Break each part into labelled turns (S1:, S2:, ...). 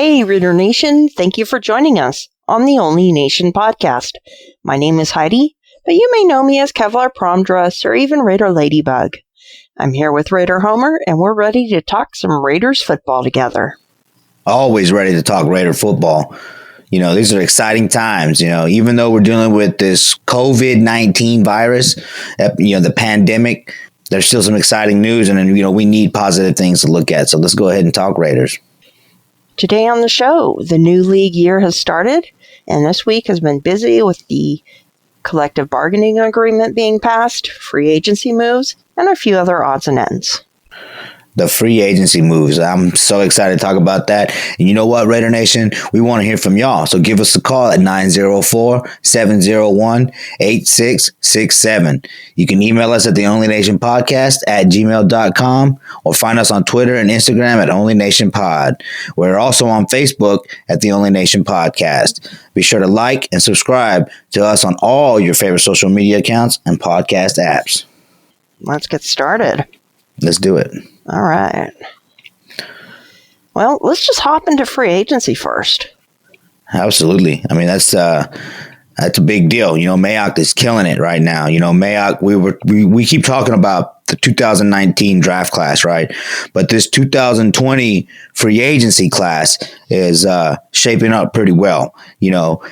S1: Hey, Raider Nation. Thank you for joining us on the Only Nation podcast. My name is Heidi, but you may know me as Kevlar Prom Dress or even Raider Ladybug. I'm here with Raider Homer, and we're ready to talk some Raiders football together.
S2: Always ready to talk Raider football. You know, these are exciting times. You know, even though we're dealing with this COVID-19 virus, the pandemic, there's still some exciting news, and we need positive things to look at. So let's go ahead and talk Raiders.
S1: Today on the show, the new league year has started, and this week has been busy with the collective bargaining agreement being passed, free agency moves, and a few other odds and ends.
S2: The free agency moves. I'm so excited to talk about that. And you know what, Raider Nation? We want to hear from y'all. So give us a call at 904-701-8667. You can email us at theonlynationpodcast@gmail.com or find us on Twitter and Instagram at OnlyNationPod. We're also on Facebook at The Only Nation Podcast. Be sure to like and subscribe to us on all your favorite social media accounts and podcast apps.
S1: Let's get started.
S2: Let's do it.
S1: All right. Well, let's just hop into free agency first.
S2: Absolutely. I mean, that's a big deal. You know, Mayock is killing it right now. You know, Mayock, we keep talking about the 2019 draft class, right? But this 2020 free agency class is shaping up pretty well. You know,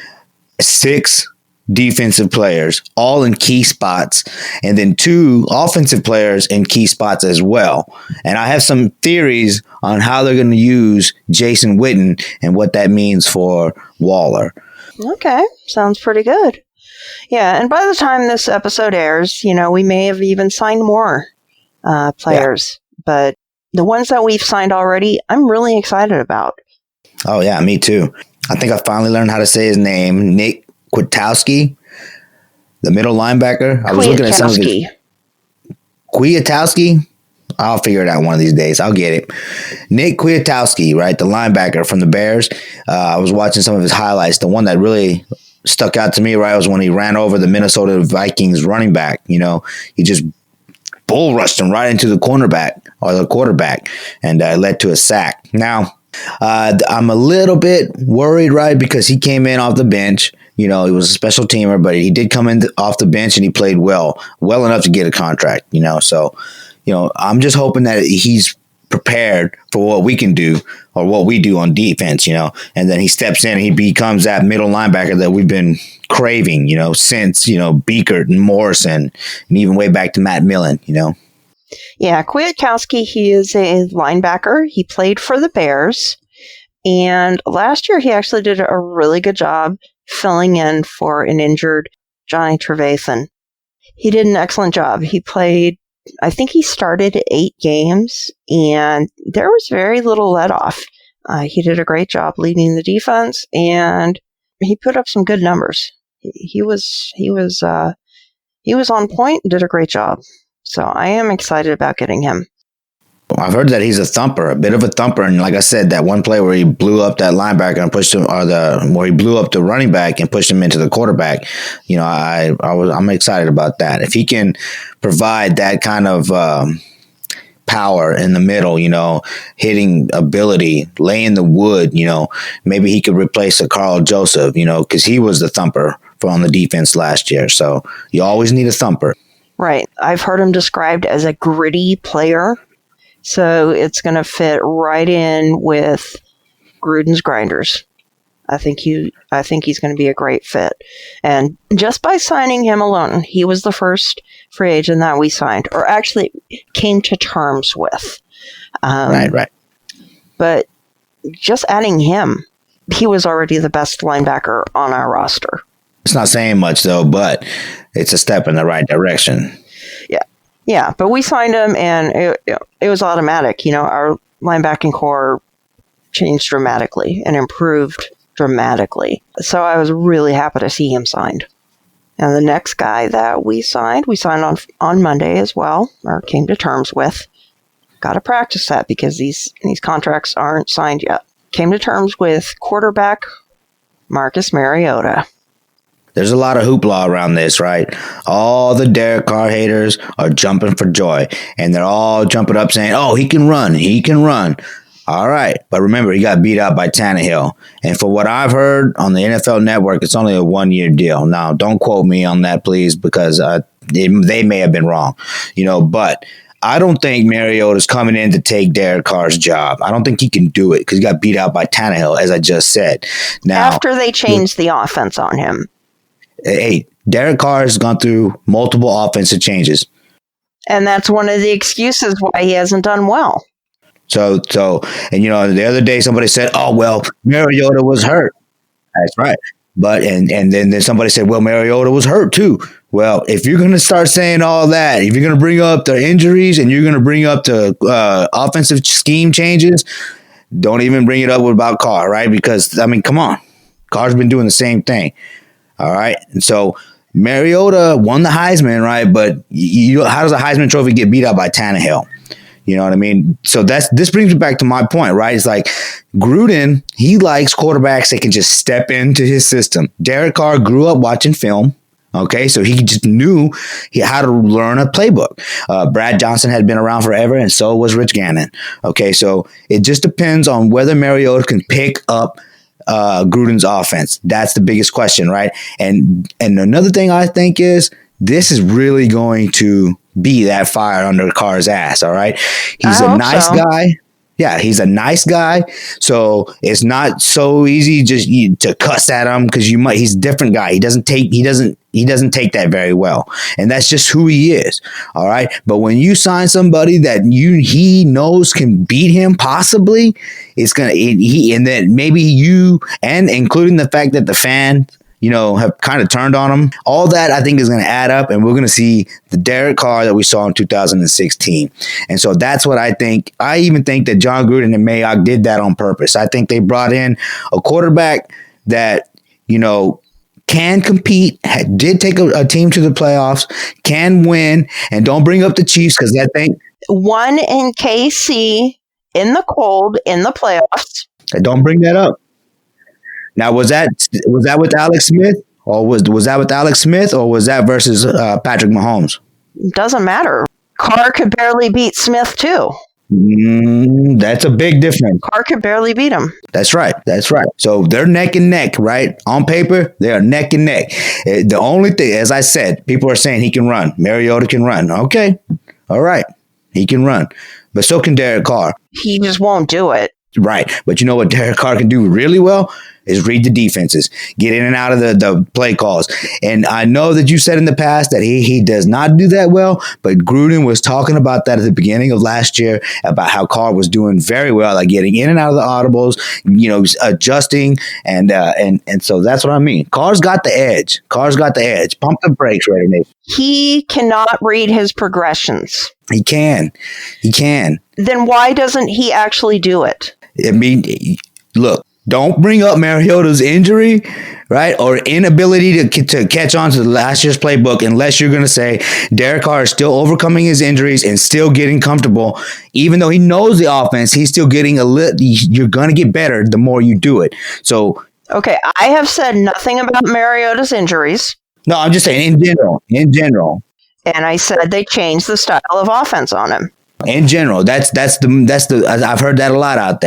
S2: 6 defensive players, all in key spots, and then 2 offensive players in key spots as well. And I have some theories on how they're going to use Jason Witten and what that means for Waller.
S1: Okay, sounds pretty good. Yeah, and by the time this episode airs, we may have even signed more players. Yeah. But the ones that we've signed already, I'm really excited about.
S2: Oh, yeah, me too. I think I finally learned how to say his name, Nick Kwiatkowski, the middle linebacker. I was looking at some of his. Kwiatkowski? I'll figure it out one of these days. I'll get it. Nick Kwiatkowski, right? The linebacker from the Bears. I was watching some of his highlights. The one that really stuck out to me, right, was when he ran over the Minnesota Vikings running back. You know, he just bull rushed him right into the cornerback or the quarterback and led to a sack. Now, I'm a little bit worried, right, because he came in off the bench. You know, he was a special teamer, but he did come in off the bench and he played well enough to get a contract, So, I'm just hoping that he's prepared for what we can do or what we do on defense, and then he steps in and he becomes that middle linebacker that we've been craving, since, Beekert and Morrison and even way back to Matt Millen,
S1: Yeah, Kwiatkowski, he is a linebacker. He played for the Bears. And last year, he actually did a really good job filling in for an injured Johnny Trevathan. He did an excellent job. He played, I think he started 8 games, and there was very little let off. He did a great job leading the defense, and he put up some good numbers. He was on point and did a great job. So I am excited about getting him.
S2: I've heard that he's a bit of a thumper. And like I said, that one play where he blew up that linebacker and pushed him, where he blew up the running back and pushed him into the quarterback. I'm excited about that. If he can provide that kind of power in the middle, hitting ability, laying the wood, maybe he could replace a Carl Joseph, because he was the thumper on the defense last year. So you always need a thumper.
S1: Right. I've heard him described as a gritty player. So it's going to fit right in with Gruden's Grinders. I think he's going to be a great fit. And just by signing him alone, he was the first free agent that we signed, or actually came to terms with.
S2: Right.
S1: But just adding him, he was already the best linebacker on our roster.
S2: It's not saying much, though, but it's a step in the right direction.
S1: Yeah, but we signed him, and it was automatic. Our linebacking core changed dramatically and improved dramatically. So I was really happy to see him signed. And the next guy that we signed on Monday as well, or came to terms with. Got to practice that because these contracts aren't signed yet. Came to terms with quarterback Marcus Mariota.
S2: There's a lot of hoopla around this, right? All the Derek Carr haters are jumping for joy, and they're all jumping up saying, oh, he can run. All right. But remember, he got beat out by Tannehill. And for what I've heard on the NFL Network, it's only a 1-year deal. Now, don't quote me on that, please, because they may have been wrong. But I don't think Mariota's coming in to take Derek Carr's job. I don't think he can do it because he got beat out by Tannehill, as I just said. Now,
S1: after they changed the offense on him.
S2: Hey, Derek Carr has gone through multiple offensive changes.
S1: And that's one of the excuses why he hasn't done well.
S2: So, the other day somebody said, "Oh, well, Mariota was hurt." That's right. But and then somebody said, "Well, Mariota was hurt too." Well, if you're going to start saying all that, if you're going to bring up the injuries and you're going to bring up the offensive scheme changes, don't even bring it up about Carr, right? Because come on, Carr's been doing the same thing. All right, and so Mariota won the Heisman, right? But how does a Heisman Trophy get beat out by Tannehill? You know what I mean? So this brings me back to my point, right? It's like Gruden, he likes quarterbacks that can just step into his system. Derek Carr grew up watching film. Okay, so he just knew how to learn a playbook. Brad Johnson had been around forever, and so was Rich Gannon. Okay, so it just depends on whether Mariota can pick up Gruden's offense. That's the biggest question, right? And another thing I think is this is really going to be that fire under Carr's ass. All right, he's a nice guy. Yeah, he's a nice guy. So it's not so easy just to cuss at him because he's a different guy. He doesn't take that very well. And that's just who he is. All right. But when you sign somebody that he knows can beat him, possibly, and then maybe you, and including the fact that the fans, have kind of turned on him. All that I think is going to add up, and we're going to see the Derek Carr that we saw in 2016. And so that's what I think. I even think that John Gruden and Mayock did that on purpose. I think they brought in a quarterback that, can compete, did take a team to the playoffs, can win, and don't bring up the Chiefs because that thing.
S1: Won in KC in the cold in the playoffs.
S2: Don't bring that up. Now, was that with Alex Smith, or was that with Alex Smith, or was that versus Patrick Mahomes?
S1: Doesn't matter. Carr could barely beat Smith too.
S2: That's a big difference.
S1: Carr could barely beat him.
S2: That's right. So they're neck and neck, right? On paper, they are neck and neck. The only thing, as I said, people are saying he can run. Mariota can run. Okay, all right, he can run, but so can Derek Carr.
S1: He just won't do it.
S2: Right, but you know what Derek Carr can do really well is read the defenses, get in and out of the play calls. And I know that you said in the past that he does not do that well, but Gruden was talking about that at the beginning of last year about how Carr was doing very well, like getting in and out of the audibles, adjusting, and so that's what I mean. Carr's got the edge. Pump the brakes, Raider Nation.
S1: He cannot read his progressions.
S2: He can.
S1: Then why doesn't he actually do it?
S2: I mean, look. Don't bring up Mariota's injury, right, or inability to catch on to the last year's playbook unless you're going to say Derek Carr is still overcoming his injuries and still getting comfortable. Even though he knows the offense, he's still getting you're going to get better the more you do it. So,
S1: okay, I have said nothing about Mariota's injuries.
S2: No, I'm just saying in general.
S1: And I said they changed the style of offense on him.
S2: In general, that's the I've heard that a lot out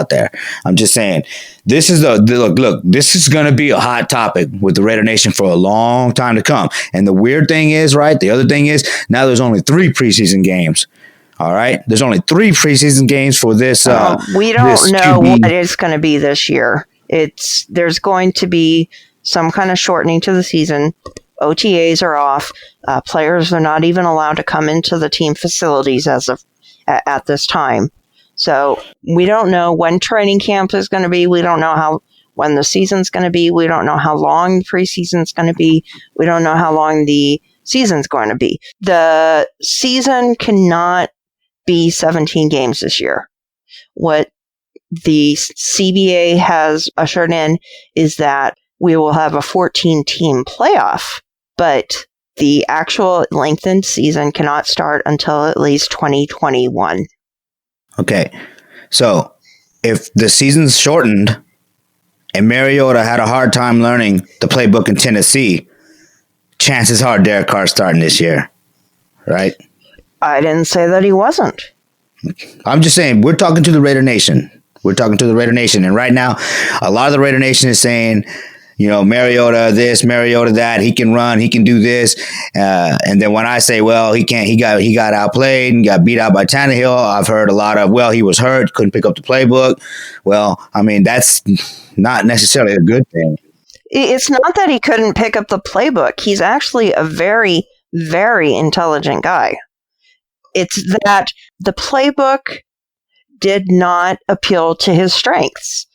S2: there. I'm just saying this is look, this is going to be a hot topic with the Raider Nation for a long time to come. And the weird thing is, right, the other thing is now there's only 3 preseason games. All right, there's only 3 preseason games for this.
S1: We don't know what it's going to be this year. There's going to be some kind of shortening to the season. OTAs are off. Players are not even allowed to come into the team facilities at this time. So we don't know when training camp is going to be. We don't know when the season's going to be. We don't know how long the preseason's going to be. We don't know how long the season's going to be. The season cannot be 17 games this year. What the CBA has ushered in is that we will have a 14-team playoff, but the actual lengthened season cannot start until at least 2021.
S2: Okay, so if the season's shortened and Mariota had a hard time learning the playbook in Tennessee, chances are Derek Carr's starting this year, right?
S1: I didn't say that he wasn't.
S2: I'm just saying, we're talking to the Raider Nation. We're talking to the Raider Nation. And right now, a lot of the Raider Nation is saying, Mariota this, Mariota that, he can run, he can do this. And then when I say, well, he can't, he got outplayed and got beat out by Tannehill, I've heard a lot of, well, he was hurt, couldn't pick up the playbook. Well, I mean, that's not necessarily a good thing.
S1: It's not that he couldn't pick up the playbook. He's actually a very, very intelligent guy. It's that the playbook did not appeal to his strengths.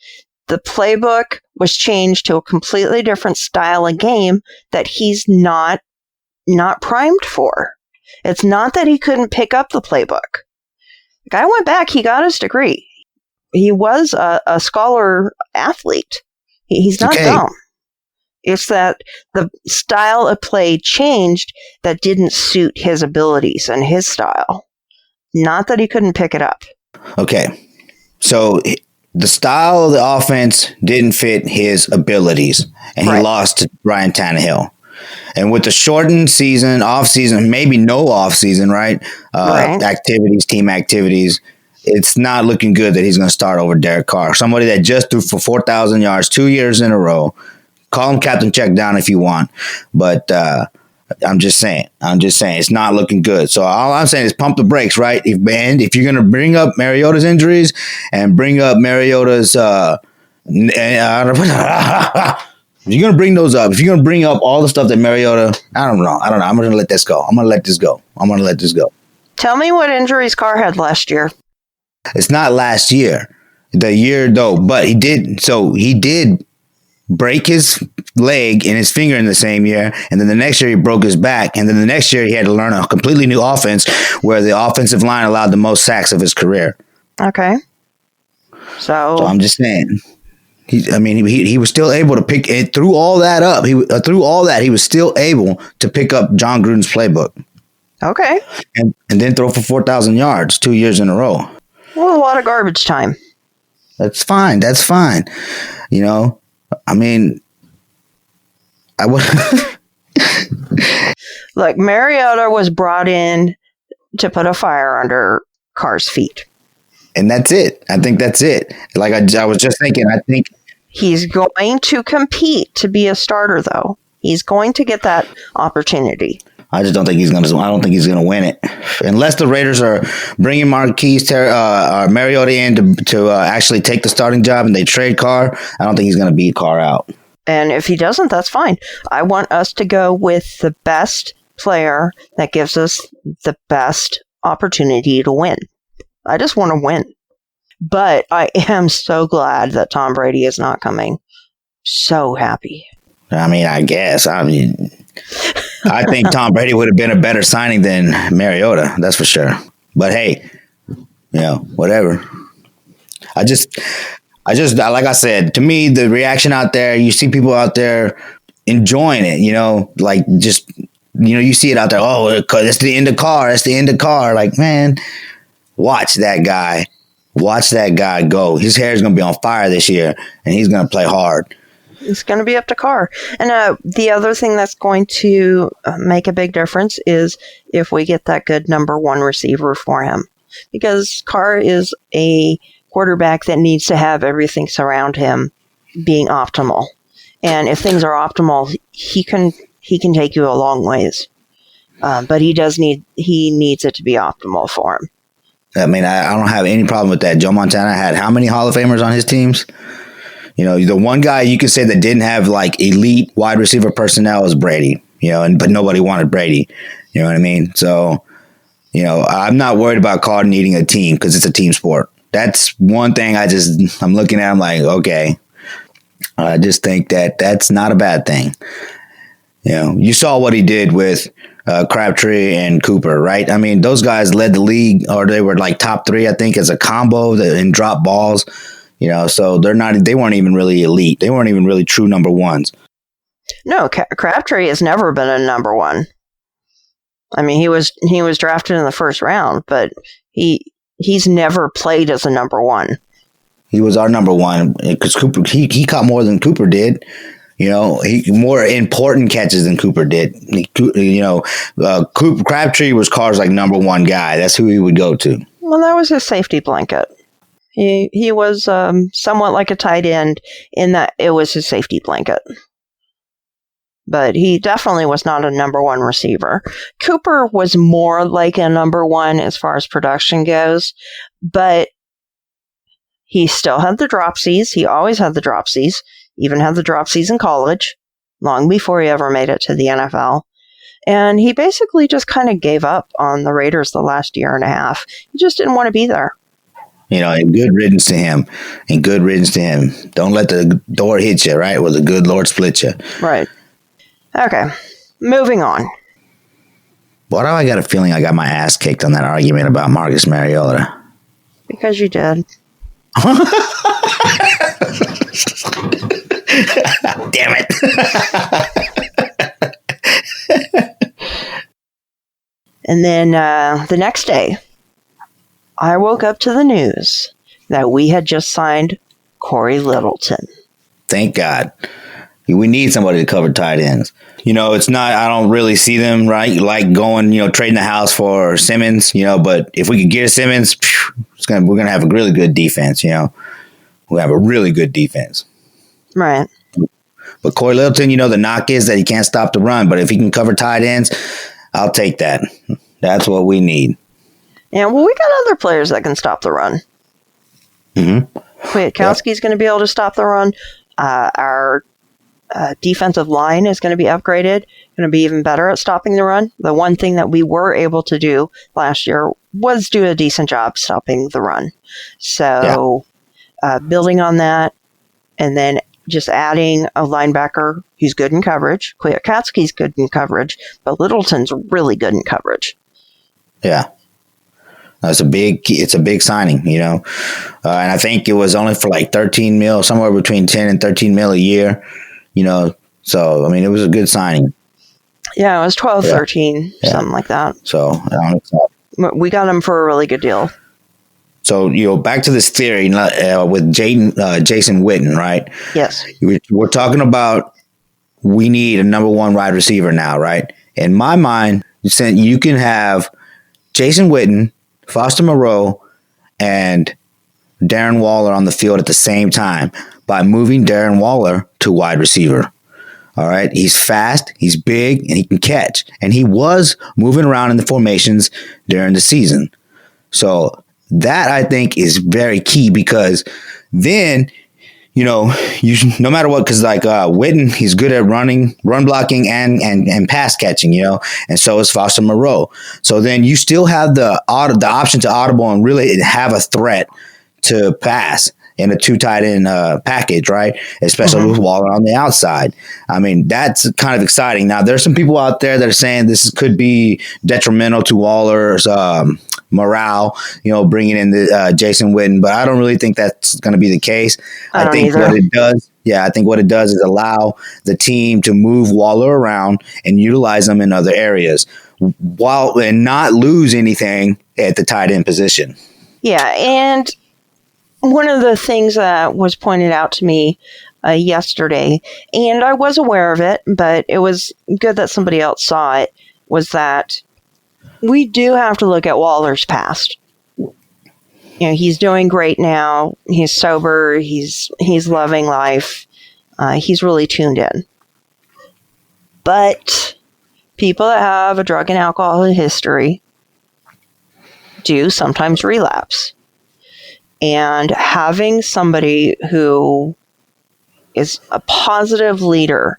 S1: The playbook was changed to a completely different style of game that he's not primed for. It's not that he couldn't pick up the playbook. The guy went back, he got his degree. He was a scholar athlete. He's not dumb. It's that the style of play changed that didn't suit his abilities and his style. Not that he couldn't pick it up.
S2: Okay. So the style of the offense didn't fit his abilities, and he lost to Ryan Tannehill. And with the shortened season, off season, maybe no off season, right? Activities, team activities, it's not looking good that he's going to start over Derek Carr, somebody that just threw for 4,000 yards 2 years in a row. Call him Captain Check Down if you want, but I'm just saying it's not looking good. So all I'm saying is pump the brakes, right? If you're going to bring up Mariota's injuries and bring up Mariota's, if you're going to bring those up, if you're going to bring up all the stuff that Mariota, I don't know. I'm going to let this go. I'm going to let this go.
S1: Tell me what injuries Carr had last year.
S2: It's not last year, the year though, but he did break his leg and his finger in the same year, and then the next year he broke his back, and then the next year he had to learn a completely new offense where the offensive line allowed the most sacks of his career.
S1: Okay. So
S2: I'm just saying, he was still able to pick it through all that up. He was still able to pick up John Gruden's playbook.
S1: Okay.
S2: And then throw for 4,000 yards 2 years in a row.
S1: Well, a lot of garbage time.
S2: That's fine. I mean, I would.
S1: Look, Mariota was brought in to put a fire under Carr's feet.
S2: And that's it. I think that's it. Like I was just thinking, I think
S1: he's going to compete to be a starter, though. He's going to get that opportunity.
S2: I just don't think he's going to. I don't think he's going to win it unless the Raiders are bringing Mariota in to actually take the starting job and they trade Carr. I don't think he's going to beat Carr out.
S1: And if he doesn't, that's fine. I want us to go with the best player that gives us the best opportunity to win. I just want to win. But I am so glad that Tom Brady is not coming. So happy.
S2: I mean, I guess. I think Tom Brady would have been a better signing than Mariota. That's for sure. But hey, whatever. I just, like I said, to me, the reaction out there, you see people out there enjoying it, you see it out there. Oh, that's the end of Carr. That's the end of Carr. Like, man, watch that guy. Watch that guy go. His hair is going to be on fire this year, and he's going to play hard.
S1: It's going to be up to Carr. And the other thing that's going to make a big difference is if we get that good number one receiver for him. Because Carr is a quarterback that needs to have everything surround him being optimal. And if things are optimal, he can take you a long ways. But he needs it to be optimal for him.
S2: I mean, I don't have any problem with that. Joe Montana had how many Hall of Famers on his teams? The one guy you could say that didn't have like elite wide receiver personnel was Brady, but nobody wanted Brady. You know what I mean? So, I'm not worried about Carr needing a team because it's a team sport. That's one thing I'm looking at. I'm like, okay, I just think that's not a bad thing. You saw what he did with Crabtree and Cooper, right? I mean, those guys led the league, or they were like top three, I think, as a combo in drop balls. So they weren't even really elite. They weren't even really true number ones.
S1: No, Crabtree has never been a number one. I mean, he was drafted in the first round, but he's never played as a number one.
S2: He was our number one because Cooper, he caught more than Cooper did. He more important catches than Cooper did. Crabtree was Carr's like number one guy. That's who he would go to.
S1: Well, that was his safety blanket. He was somewhat like a tight end in that it was his safety blanket. But he definitely was not a number one receiver. Cooper was more like a number one as far as production goes, but he still had the dropsies. He always had the dropsies, even had the dropsies in college, long before he ever made it to the NFL. And he basically just kind of gave up on the Raiders the last year and a half. He just didn't want to be there.
S2: And good riddance to him. And good riddance to him. Don't let the door hit you, right? Or the good Lord split you.
S1: Right. Okay. Moving on.
S2: Why do I got a feeling I got my ass kicked on that argument about Marcus Mariota?
S1: Because you did.
S2: Damn it.
S1: And then the next day, I woke up to the news that we had just signed Corey Littleton.
S2: Thank God. We need somebody to cover tight ends. It's not, I don't really see them, right? Like going, trading the house for Simmons, but if we could get Simmons, we're going to have a really good defense, We'll have a really good defense.
S1: Right.
S2: But Corey Littleton, the knock is that he can't stop the run, but if he can cover tight ends, I'll take that. That's what we need.
S1: Yeah, well, we got other players that can stop the run.
S2: Mm-hmm.
S1: Kwiatkowski's going to be able to stop the run. Our defensive line is going to be upgraded, going to be even better at stopping the run. The one thing that we were able to do last year was do a decent job stopping the run. So building on that, and then just adding a linebacker who's good in coverage. Kwiatkowski's good in coverage, but Littleton's really good in coverage.
S2: Yeah. It's a big signing, and I think it was only for like 13 mil, somewhere between 10 and 13 mil a year, so, it was a good signing.
S1: Yeah, it was 12, 13, something like that.
S2: So,
S1: we got him for a really good deal.
S2: So, back to this theory with Jason Witten, right?
S1: Yes.
S2: We're talking about we need a number one wide receiver now, right? In my mind, you can have Jason Witten, Foster Moreau, and Darren Waller on the field at the same time by moving Darren Waller to wide receiver. All right. He's fast, he's big, and he can catch. And he was moving around in the formations during the season. So that, I think, is very key because then, no matter what, because like Witten, he's good at run blocking and pass catching, and so is Foster Moreau. So then you still have the option to audible and really have a threat to pass in a two tight end package, right? Especially with Waller on the outside. That's kind of exciting. Now, there's some people out there that are saying this could be detrimental to Waller's morale, bringing in the Jason Witten, but I don't really think that's going to be the case. I think what it does is allow the team to move Waller around and utilize them in other areas and not lose anything at the tight end position.
S1: Yeah, and one of the things that was pointed out to me yesterday, and I was aware of it, but it was good that somebody else saw it, was that we do have to look at Waller's past. He's doing great now. He's sober. He's loving life. He's really tuned in. But people that have a drug and alcohol history do sometimes relapse. And having somebody who is a positive leader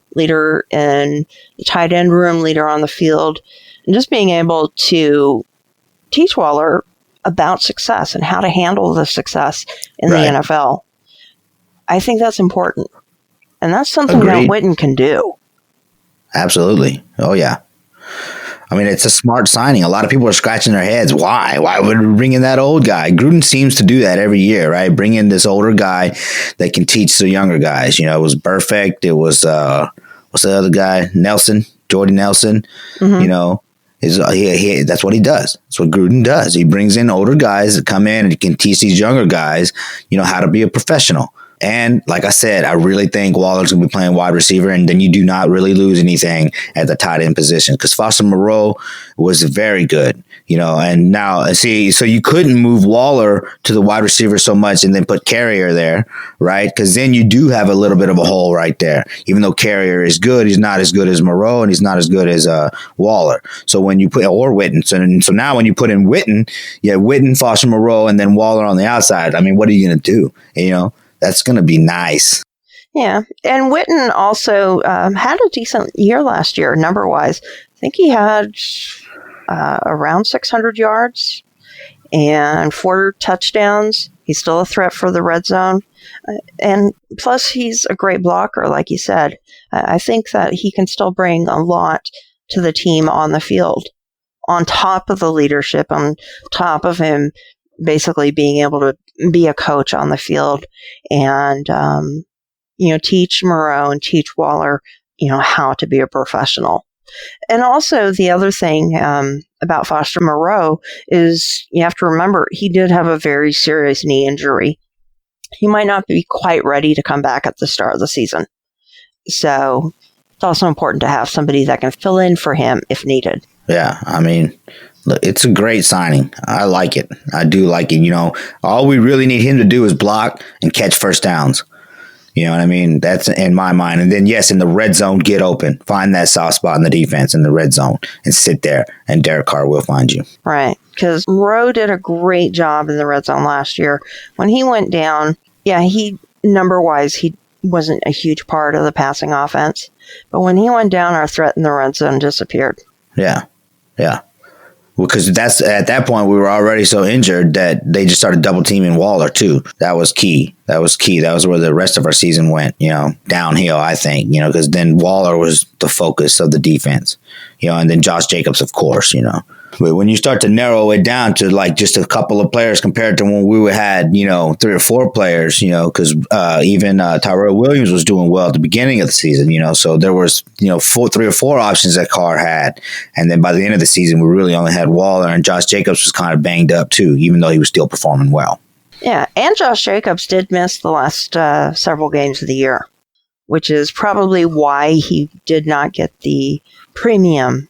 S1: in the tight end room, leader on the field, and just being able to teach Waller about success and how to handle the success in the NFL. I think that's important. And that's something that Witten can do.
S2: Absolutely. Oh, yeah. It's a smart signing. A lot of people are scratching their heads. Why? Why would we bring in that old guy? Gruden seems to do that every year, right? Bring in this older guy that can teach the younger guys. It was Perfect. It was, what's the other guy? Jordy Nelson. Mm-hmm. That's what he does. That's what Gruden does. He brings in older guys that come in and can teach these younger guys, how to be a professional. And like I said, I really think Waller's going to be playing wide receiver, and then you do not really lose anything at the tight end position because Foster Moreau was very good, and now see, so you couldn't move Waller to the wide receiver so much and then put Carrier there, right? Because then you do have a little bit of a hole right there. Even though Carrier is good, he's not as good as Moreau, and he's not as good as Waller. So when you put, or Witten, so now when you put in Witten, you have Witten, Foster Moreau, and then Waller on the outside. I mean, what are you going to do? That's going to be nice.
S1: Yeah. And Witten also had a decent year last year, number-wise. I think he had around 600 yards and 4 touchdowns. He's still a threat for the red zone. And plus, he's a great blocker, like you said. I think that he can still bring a lot to the team on the field, on top of the leadership, on top of him basically being able to be a coach on the field and, teach Moreau and teach Waller, how to be a professional. And also the other thing about Foster Moreau is you have to remember he did have a very serious knee injury. He might not be quite ready to come back at the start of the season. So it's also important to have somebody that can fill in for him if needed.
S2: Yeah, I mean, look, it's a great signing. I like it. I do like it. All we really need him to do is block and catch first downs. You know what I mean? That's in my mind. And then, yes, in the red zone, get open. Find that soft spot in the defense in the red zone and sit there, and Derek Carr will find you.
S1: Right, because Moreau did a great job in the red zone last year. When he went down, number-wise, he wasn't a huge part of the passing offense. But when he went down, our threat in the red zone disappeared.
S2: Yeah. Because that's at that point we were already so injured that they just started double teaming Waller too. That was key. That was where the rest of our season went, downhill, I think, because then Waller was the focus of the defense, and then Josh Jacobs, of course, But when you start to narrow it down to like just a couple of players compared to when we had, 3 or 4 players, because even Tyrell Williams was doing well at the beginning of the season, so there was, 3 or 4 options that Carr had. And then by the end of the season, we really only had Waller, and Josh Jacobs was kind of banged up too, even though he was still performing well.
S1: Yeah, and Josh Jacobs did miss the last several games of the year, which is probably why he did not get the premium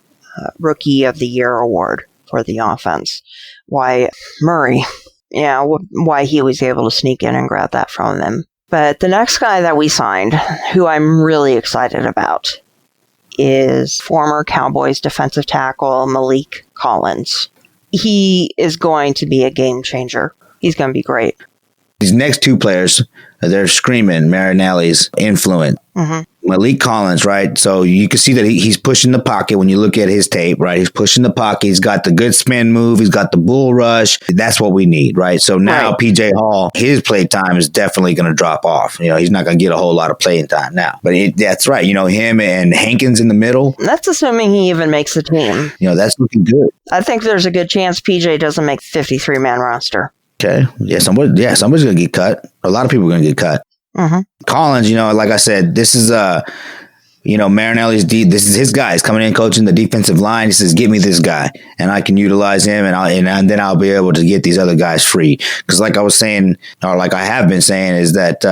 S1: Rookie of the Year award for the offense. Why Murray, why he was able to sneak in and grab that from them. But the next guy that we signed, who I'm really excited about, is former Cowboys defensive tackle Malik Collins. He is going to be a game changer. He's going to be great.
S2: These next 2 players, they're screaming Marinelli's influence. Mm-hmm. Malik Collins, right? So you can see that he's pushing the pocket when you look at his tape, right? He's pushing the pocket. He's got the good spin move. He's got the bull rush. That's what we need, right? So now right. PJ Hall, his play time is definitely going to drop off. He's not going to get a whole lot of playing time now. But that's right. Him and Hankins in the middle.
S1: That's assuming he even makes the team.
S2: That's looking good.
S1: I think there's a good chance PJ doesn't make 53-man roster.
S2: Okay. Yeah, somebody's going to get cut. A lot of people are going to get cut. Mm-hmm. Collins, like I said, this is Marinelli's this is his guy. He's coming in coaching the defensive line. He says, "Get me this guy, and I can utilize him, and then I'll be able to get these other guys free." Because, like I was saying, or like I have been saying, is that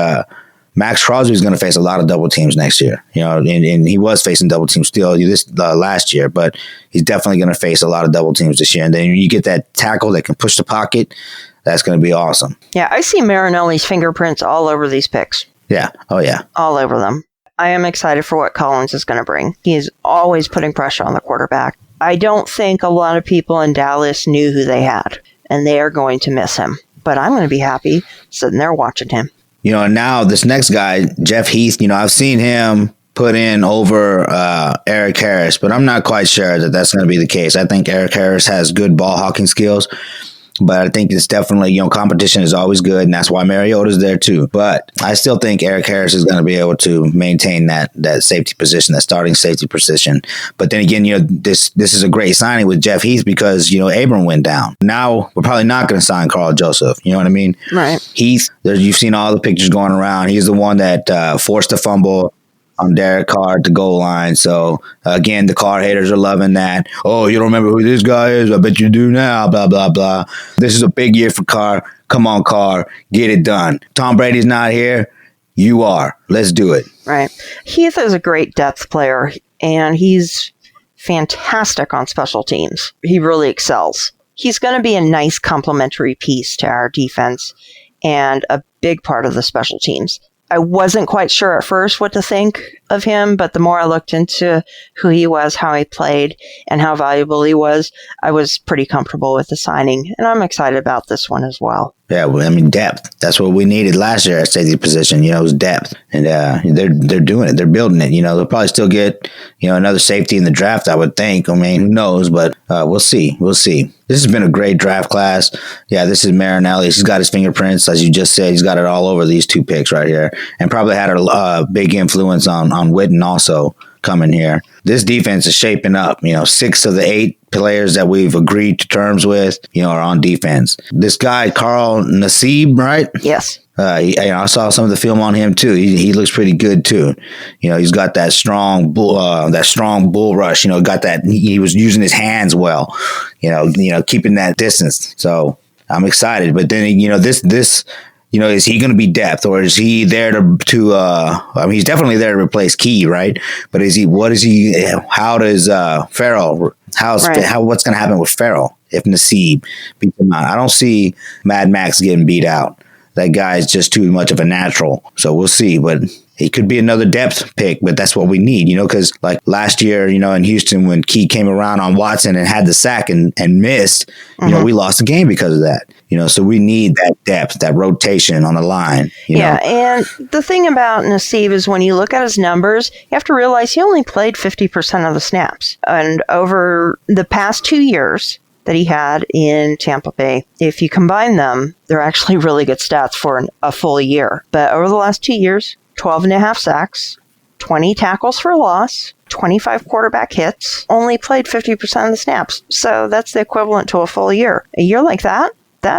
S2: Max Crosby is going to face a lot of double teams next year. And he was facing double teams still this last year, but he's definitely going to face a lot of double teams this year. And then you get that tackle that can push the pocket. That's going to be awesome.
S1: Yeah, I see Marinelli's fingerprints all over these picks.
S2: Yeah. Oh, yeah.
S1: All over them. I am excited for what Collins is going to bring. He is always putting pressure on the quarterback. I don't think a lot of people in Dallas knew who they had, and they are going to miss him. But I'm going to be happy sitting there watching him.
S2: Now this next guy, Jeff Heath, I've seen him put in over Eric Harris, but I'm not quite sure that that's going to be the case. I think Eric Harris has good ball hawking skills. But I think it's definitely, competition is always good, and that's why Mariota's there too. But I still think Eric Harris is going to be able to maintain that safety position, that starting safety position. But then again, this is a great signing with Jeff Heath because, Abram went down. Now we're probably not going to sign Carl Joseph. You know what I mean?
S1: Right.
S2: Heath, you've seen all the pictures going around. He's the one that forced a fumble on Derek Carr at the goal line. So, again, the Carr haters are loving that. Oh, you don't remember who this guy is? I bet you do now, blah, blah, blah. This is a big year for Carr. Come on, Carr. Get it done. Tom Brady's not here. You are. Let's do it.
S1: Right. Heath is a great depth player, and he's fantastic on special teams. He really excels. He's going to be a nice complementary piece to our defense and a big part of the special teams. I wasn't quite sure at first what to think of him, but the more I looked into who he was, how he played, and how valuable he was, I was pretty comfortable with the signing, and I'm excited about this one as well.
S2: Yeah, well, I mean, depth. That's what we needed last year at safety position. It was depth, and they're doing it. They're building it. They'll probably still get another safety in the draft, I would think. I mean, who knows? But we'll see. We'll see. This has been a great draft class. Yeah, this is Marinelli. He's got his fingerprints, as you just said. He's got it all over these 2 picks right here, and probably had a big influence on Witten also coming here. This defense is shaping up. 6 of the 8 players that we've agreed to terms with, are on defense. This guy, Carl Nassib, right?
S1: Yes.
S2: I saw some of the film on him too. He looks pretty good too. He's got that strong bull rush. Got that. He was using his hands well. Keeping that distance. So I'm excited. But then this. Is he going to be depth, or is he there to I mean, he's definitely there to replace Key, right? But how does Farrell, what's going to happen with Farrell if Nassib beats him out? I don't see Mad Max getting beat out. That guy is just too much of a natural. So we'll see, but he could be another depth pick, but that's what we need, because like last year, in Houston, when Key came around on Watson and had the sack and missed, we lost the game because of that. So we need that depth, that rotation on the line.
S1: And the thing about Nassib is when you look at his numbers, you have to realize he only played 50% of the snaps. And over the past 2 years that he had in Tampa Bay, if you combine them, they're actually really good stats for a full year. But over the last 2 years, 12 and a half sacks, 20 tackles for loss, 25 quarterback hits, only played 50% of the snaps. So that's the equivalent to a full year. A year like that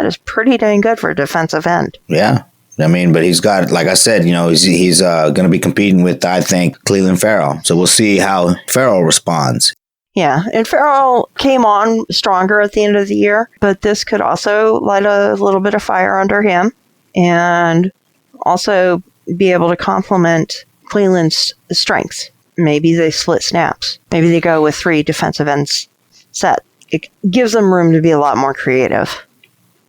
S1: is pretty dang good for a defensive end.
S2: Yeah. I mean, but he's got, like I said, he's going to be competing with, I think, Cleveland Farrell. So we'll see how Farrell responds.
S1: Yeah, and Farrell came on stronger at the end of the year, but this could also light a little bit of fire under him and also be able to complement Cleveland's strengths. Maybe they split snaps. Maybe they go with 3 defensive ends set. It gives them room to be a lot more creative.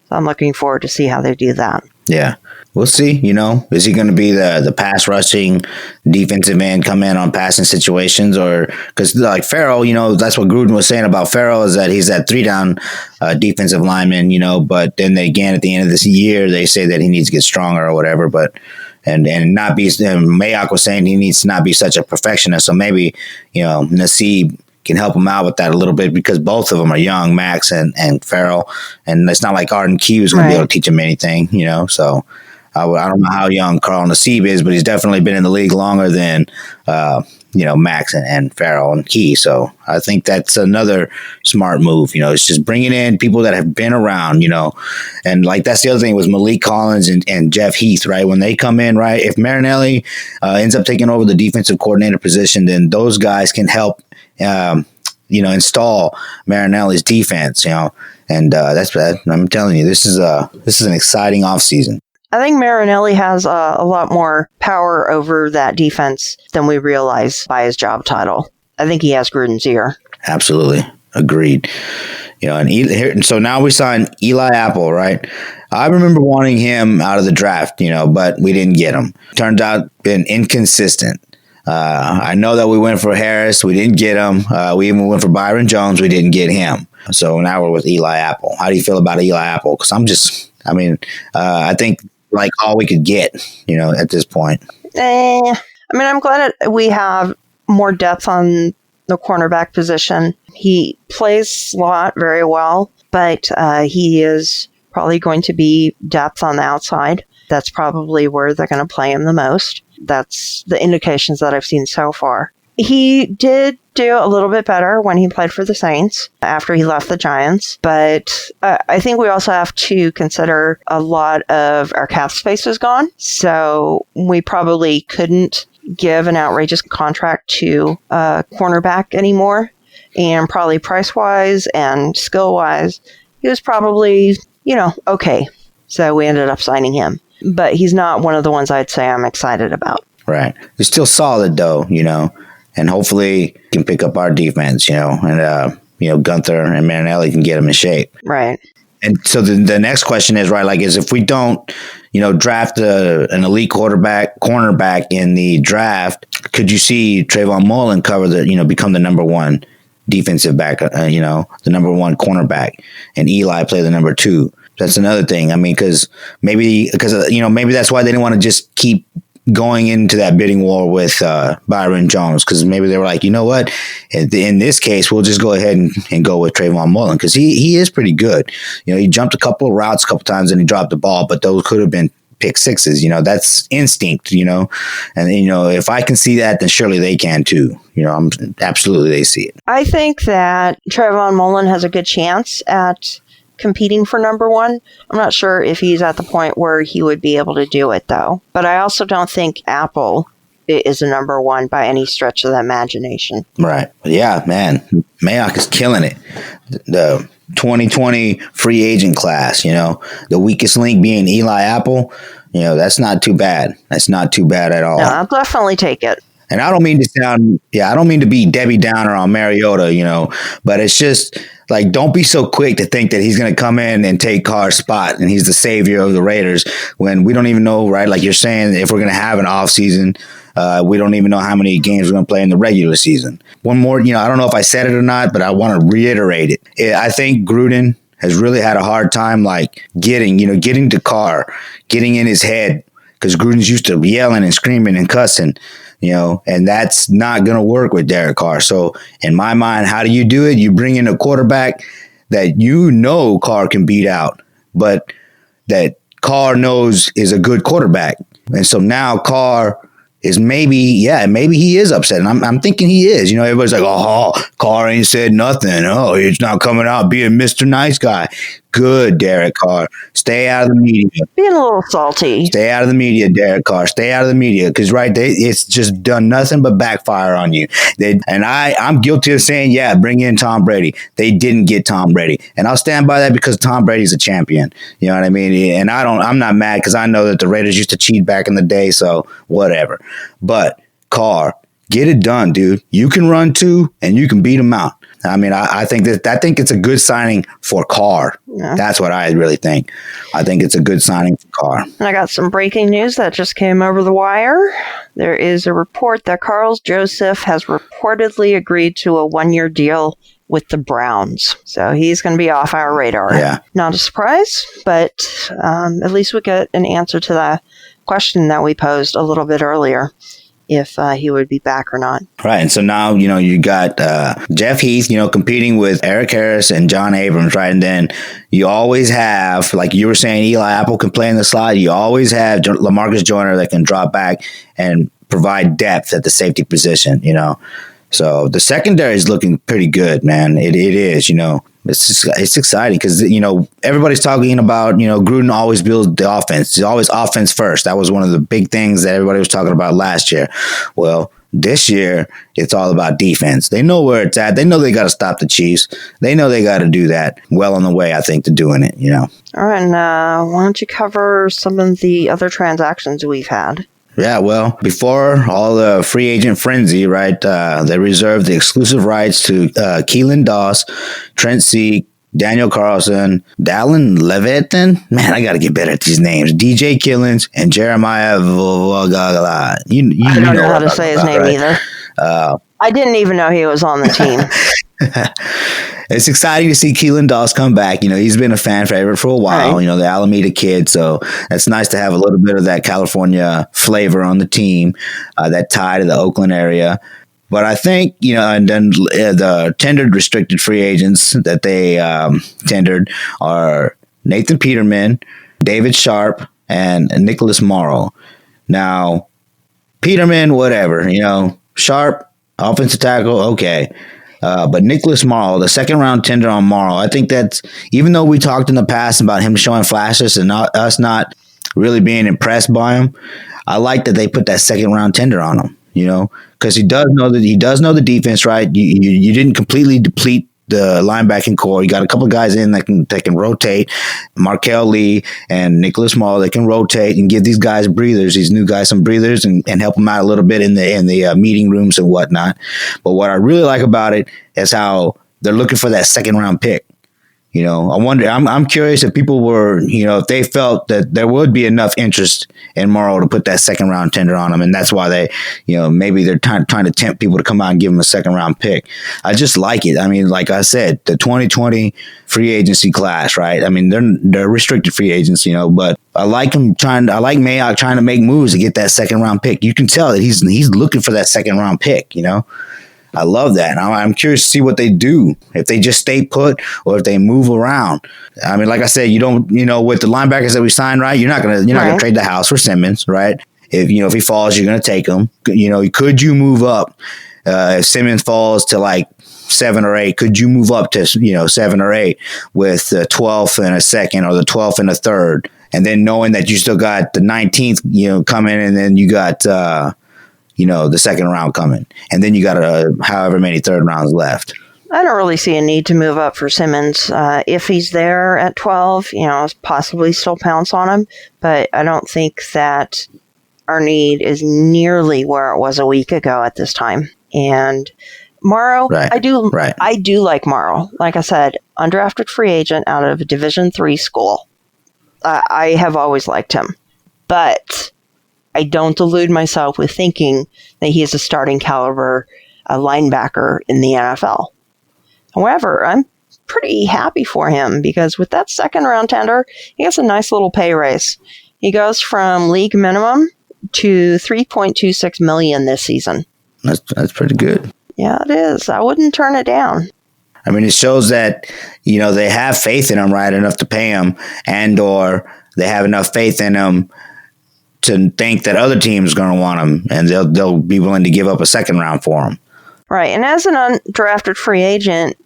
S1: So I'm looking forward to see how they do that.
S2: Yeah. We'll see, is he going to be the pass rushing defensive end, come in on passing situations, or because like Farrell, that's what Gruden was saying about Farrell is that he's that 3-down defensive lineman, but then again at the end of this year they say that he needs to get stronger or whatever, but and not be. Mayock was saying he needs to not be such a perfectionist, so maybe Nassib can help him out with that a little bit because both of them are young, Max and Farrell, and it's not like Arden Key was going to be able to teach him anything, so. I don't know how young Carl Nassib is, but he's definitely been in the league longer than, Max and Farrell and Key. So I think that's another smart move. It's just bringing in people that have been around, and like that's the other thing was Malik Collins and Jeff Heath, right? When they come in, right? If Marinelli ends up taking over the defensive coordinator position, then those guys can help, install Marinelli's defense, and that's bad. I'm telling you, this is an exciting offseason.
S1: I think Marinelli has a lot more power over that defense than we realize by his job title. I think he has Gruden's ear.
S2: Absolutely. Agreed. So now we signed Eli Apple, right? I remember wanting him out of the draft, but we didn't get him. Turns out been inconsistent. I know that we went for Harris. We didn't get him. We even went for Byron Jones. We didn't get him. So now we're with Eli Apple. How do you feel about Eli Apple? Because I think like all we could get, at this point.
S1: I'm glad we have more depth on the cornerback position. He plays slot very well, but he is probably going to be depth on the outside. That's probably where they're going to play him the most. That's the indications that I've seen so far. He did do a little bit better when he played for the Saints after he left the Giants, but I think we also have to consider a lot of our cap space is gone, so we probably couldn't give an outrageous contract to a cornerback anymore, and probably price-wise and skill-wise, he was probably, okay, so we ended up signing him. but he's not one of the ones I'd say I'm excited about.
S2: Right. He's still solid, though, and hopefully can pick up our defense, and, Gunther and Marinelli can get him in shape.
S1: Right.
S2: And so the next question is, right, is if we don't, draft an elite cornerback in the draft, could you see Trayvon Mullen become the number one defensive back, the number one cornerback, and Eli play the number two? That's another thing. I mean, maybe that's why they didn't want to just keep going into that bidding war with Byron Jones, because maybe they were like, you know what, in this case, we'll just go ahead and go with Trayvon Mullen, because he is pretty good. He jumped a couple of routes a couple times and he dropped the ball, but those could have been pick sixes. That's instinct. And if I can see that, then surely they can too. Absolutely they see it.
S1: I think that Trayvon Mullen has a good chance at competing for number one. I'm not sure if he's at the point where he would be able to do it, though. But I also don't think Apple is a number one by any stretch of the imagination.
S2: Right. Yeah, man. Mayock is killing it. The 2020 free agent class, the weakest link being Eli Apple, that's not too bad. That's not too bad at all.
S1: No, I'll definitely take it.
S2: And I don't mean to be Debbie Downer on Mariota, but it's just like, don't be so quick to think that he's going to come in and take Carr's spot and he's the savior of the Raiders when we don't even know, right? Like you're saying, if we're going to have an off season, we don't even know how many games we're going to play in the regular season. One more, I don't know if I said it or not, but I want to reiterate it. I think Gruden has really had a hard time, getting to Carr, getting in his head, because Gruden's used to yelling and screaming and cussing, and that's not going to work with Derek Carr. So in my mind, how do you do it? You bring in a quarterback that Carr can beat out, but that Carr knows is a good quarterback. And so now Carr is maybe he is upset. And I'm thinking he is. Everybody's like, oh, Carr ain't said nothing. Oh, he's not coming out being Mr. Nice Guy. Good, Derek Carr. Stay out of the media.
S1: Being a little salty.
S2: Stay out of the media, Derek Carr. Stay out of the media. Because, it's just done nothing but backfire on you. I'm guilty of saying, bring in Tom Brady. They didn't get Tom Brady. And I'll stand by that because Tom Brady's a champion. You know what I mean? And I'm not mad because I know that the Raiders used to cheat back in the day, so whatever. But Carr, get it done, dude. You can run too, and you can beat them out. I mean, I think it's a good signing for Carr. Yeah. That's what I really think. I think it's a good signing for Carr.
S1: And I got some breaking news that just came over the wire. There is a report that Carl Joseph has reportedly agreed to a 1-year deal with the Browns. So he's going to be off our radar.
S2: Yeah.
S1: Not a surprise, but at least we get an answer to that question that we posed a little bit earlier, if he would be back or not.
S2: Right. And so now, you got Jeff Heath, competing with Eric Harris and John Abrams, right? And then you always have, like you were saying, Eli Apple can play in the slot. You always have LaMarcus Joyner that can drop back and provide depth at the safety position, So the secondary is looking pretty good, man. It is, It's exciting because, everybody's talking about, Gruden always builds the offense. It's always offense first. That was one of the big things that everybody was talking about last year. Well, this year, it's all about defense. They know where it's at. They know they got to stop the Chiefs. They know they got to do that. Well on the way, I think, to doing it,
S1: All right, and why don't you cover some of the other transactions we've had?
S2: Yeah, well, before all the free agent frenzy, right, they reserved the exclusive rights to Keelan Doss, Trent Sieg, Daniel Carlson, Dallin Levitin. Man, I got to get better at these names. DJ Killens and Jeremiah Vogala.
S1: I don't know how to say his name either. I didn't even know he was on the team.
S2: It's exciting to see Keelan Doss come back. He's been a fan favorite for a while, right. The Alameda kid. So it's nice to have a little bit of that California flavor on the team, that tie to the Oakland area. But I think, and then the tendered restricted free agents that they tendered are Nathan Peterman, David Sharp, and Nicholas Morrow. Now, Peterman, whatever, Sharp, offensive tackle, okay. But Nicholas Morrow, the second round tender on Morrow, I think that's, even though we talked in the past about him showing flashes and us not really being impressed by him, I like that they put that second round tender on him, because he does know the defense, right? You didn't completely deplete the linebacking core. You got a couple of guys in that can rotate. Markel Lee and Nicholas Maul, they can rotate and give these guys breathers, these new guys some breathers, and help them out a little bit in the meeting rooms and whatnot. But what I really like about it is how they're looking for that second round pick. I wonder, I'm curious if people were, if they felt that there would be enough interest in Morrow to put that second round tender on him. And that's why they, maybe they're trying to tempt people to come out and give him a second round pick. I just like it. I mean, like I said, the 2020 free agency class, right? I mean, they're restricted free agents, but I like Mayock trying to make moves to get that second round pick. You can tell that he's looking for that second round pick, I love that. I'm curious to see what they do, if they just stay put or if they move around. I mean, like I said, you don't, with the linebackers that we signed, right? You're not gonna trade the house for Simmons, right? If if he falls, you're gonna take him. Could you move up if Simmons falls to like 7 or 8? Could you move up to 7 or 8 with the 12th and a second or the 12th and a third, and then knowing that you still got the 19th, coming, and then you got the second round coming, and then you got however many third rounds left.
S1: I don't really see a need to move up for Simmons. If he's there at 12, possibly still pounce on him, but I don't think that our need is nearly where it was a week ago at this time. And Morrow,
S2: right.
S1: I do like Morrow. Like I said, undrafted free agent out of a Division III school. I have always liked him, but I don't delude myself with thinking that he is a starting caliber linebacker in the NFL. However, I'm pretty happy for him because with that second round tender, he gets a nice little pay raise. He goes from league minimum to $3.26 million this season.
S2: That's pretty good.
S1: Yeah, it is. I wouldn't turn it down.
S2: I mean, it shows that, they have faith in him, right, enough to pay him, and or they have enough faith in him to think that other teams are going to want him, and they'll be willing to give up a second round for him.
S1: Right, and as an undrafted free agent,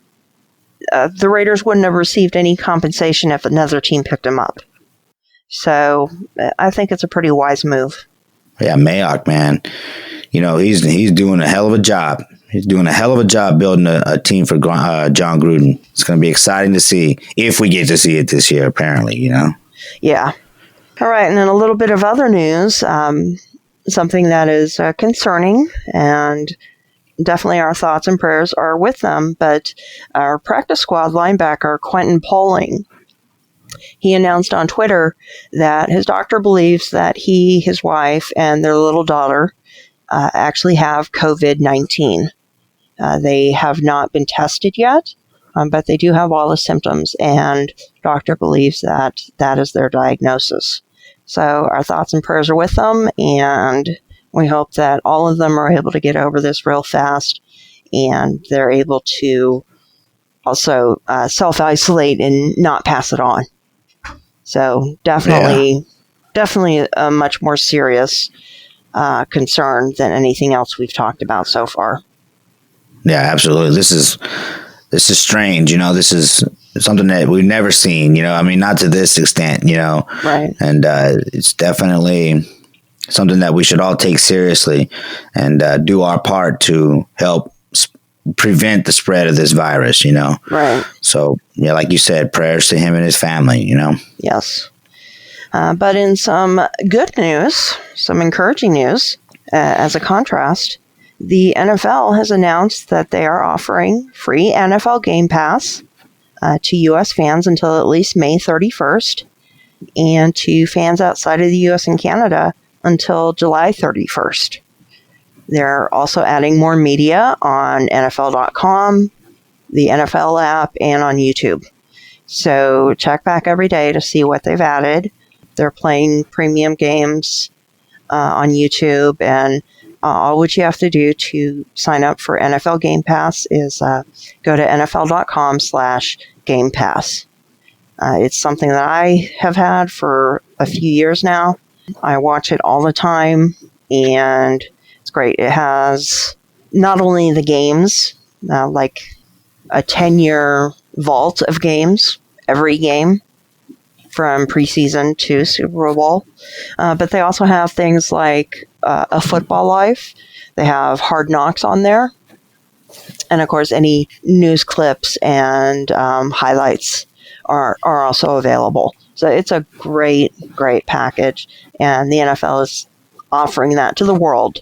S1: the Raiders wouldn't have received any compensation if another team picked him up. So I think it's a pretty wise move.
S2: Yeah, Mayock, man, he's doing a hell of a job. He's doing a hell of a job building a team for John Gruden. It's going to be exciting to see if we get to see it this year. Apparently,
S1: Yeah. All right, and then a little bit of other news, something that is concerning, and definitely our thoughts and prayers are with them, but our practice squad linebacker, Quentin Poling, he announced on Twitter that his doctor believes that he, his wife, and their little daughter actually have COVID-19. They have not been tested yet, but they do have all the symptoms, and doctor believes that that is their diagnosis. So our thoughts and prayers are with them, and we hope that all of them are able to get over this real fast, and they're able to also self-isolate and not pass it on. So definitely a much more serious concern than anything else we've talked about so far.
S2: Yeah, absolutely. This is strange. This is something that we've never seen, I mean, not to this extent,
S1: Right.
S2: And it's definitely something that we should all take seriously and do our part to help prevent the spread of this virus,
S1: Right.
S2: So, yeah, like you said, prayers to him and his family,
S1: Yes. But in some good news, some encouraging news, as a contrast, the NFL has announced that they are offering free NFL Game Pass to U.S. fans until at least May 31st, and to fans outside of the U.S. and Canada until July 31st. They're also adding more media on NFL.com, the NFL app, and on YouTube. So check back every day to see what they've added. They're playing premium games on YouTube, and all what you have to do to sign up for NFL Game Pass is go to NFL.com/Game Pass. It's something that I have had for a few years now. I watch it all the time, and it's great. It has not only the games, like a 10-year vault of games, every game from preseason to Super Bowl, but they also have things like a Football Life. They have Hard Knocks on there. And of course, any news clips and highlights are also available. So it's a great package. And the NFL is offering that to the world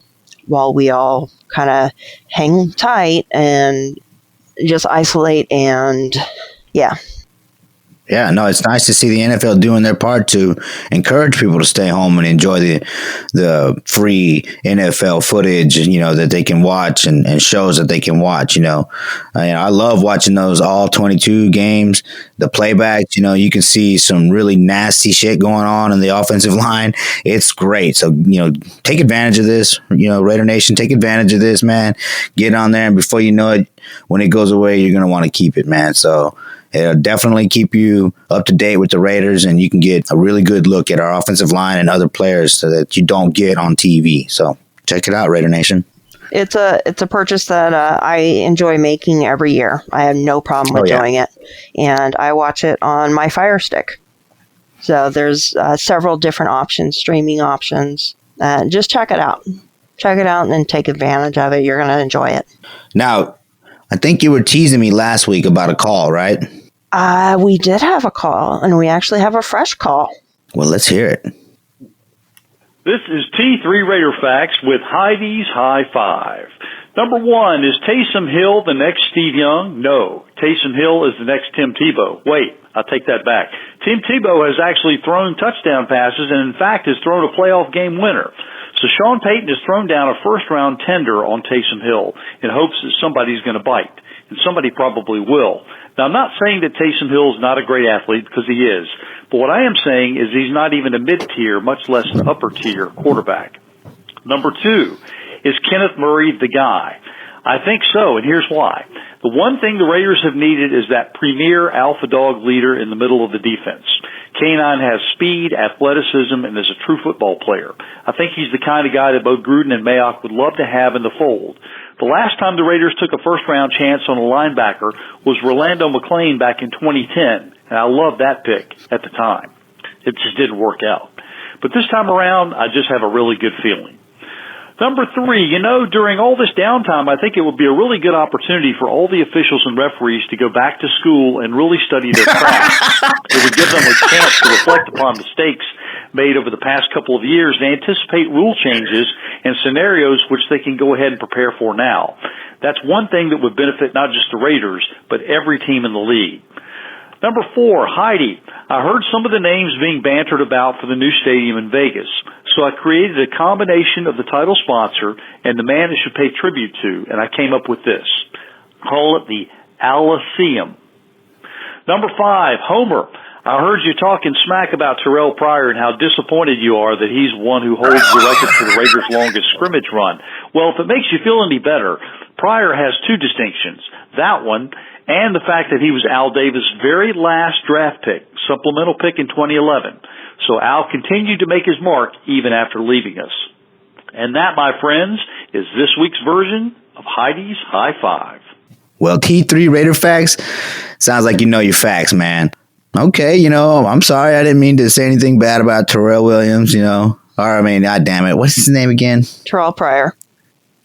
S1: while we all kind of hang tight and just isolate. And yeah.
S2: Yeah, no, it's nice to see the NFL doing their part to encourage people to stay home and enjoy the free NFL footage, that they can watch and shows that they can watch. I love watching those all 22 games, the playbacks. You can see some really nasty shit going on in the offensive line. It's great. So take advantage of this. Raider Nation, take advantage of this, man. Get on there, and before you know it, when it goes away, you're gonna want to keep it, man. So it'll definitely keep you up to date with the Raiders, and you can get a really good look at our offensive line and other players so that you don't get on TV. So check it out, Raider Nation.
S1: It's a purchase that I enjoy making every year. I have no problem with doing it, and I watch it on my Fire Stick. So there's several different options, streaming options. Just check it out. Check it out and take advantage of it. You're going to enjoy it.
S2: Now, I think you were teasing me last week about a call, right?
S1: We did have a call, and we actually have a fresh call.
S2: Well, let's hear it.
S3: This is T3 Raider Facts with Heidi's High Five. Number 1, is Taysom Hill the next Steve Young? No. Taysom Hill is the next Tim Tebow. Wait, I'll take that back. Tim Tebow has actually thrown touchdown passes and, in fact, has thrown a playoff game winner. So Sean Payton has thrown down a first-round tender on Taysom Hill in hopes that somebody's going to bite, and somebody probably will. Now, I'm not saying that Taysom Hill is not a great athlete, because he is. But what I am saying is he's not even a mid-tier, much less an upper-tier quarterback. Number 2, is Kenneth Murray the guy? I think so, and here's why. The one thing the Raiders have needed is that premier alpha dog leader in the middle of the defense. K9 has speed, athleticism, and is a true football player. I think he's the kind of guy that both Gruden and Mayock would love to have in the fold. The last time the Raiders took a first-round chance on a linebacker was Rolando McClain back in 2010, and I loved that pick at the time. It just didn't work out. But this time around, I just have a really good feeling. Number 3, during all this downtime, I think it would be a really good opportunity for all the officials and referees to go back to school and really study their craft. It would give them a chance to reflect upon mistakes made over the past couple of years and anticipate rule changes and scenarios which they can go ahead and prepare for now. That's one thing that would benefit not just the Raiders, but every team in the league. Number 4, Heidi. I heard some of the names being bantered about for the new stadium in Vegas, so I created a combination of the title sponsor and the man it should pay tribute to, and I came up with this. Call it the Aliceum. Number 5, Homer. I heard you talking smack about Terrell Pryor and how disappointed you are that he's one who holds the record for the Raiders' longest scrimmage run. Well, if it makes you feel any better, Pryor has 2 distinctions. That one, and the fact that he was Al Davis' very last draft pick, supplemental pick in 2011. So Al continued to make his mark even after leaving us. And that, my friends, is this week's version of Heidi's High Five.
S2: Well, T3 Raider Facts, sounds like you know your facts, man. Okay, I'm sorry, I didn't mean to say anything bad about Terrell Williams, God damn it, what's his name again?
S1: Terrell Pryor.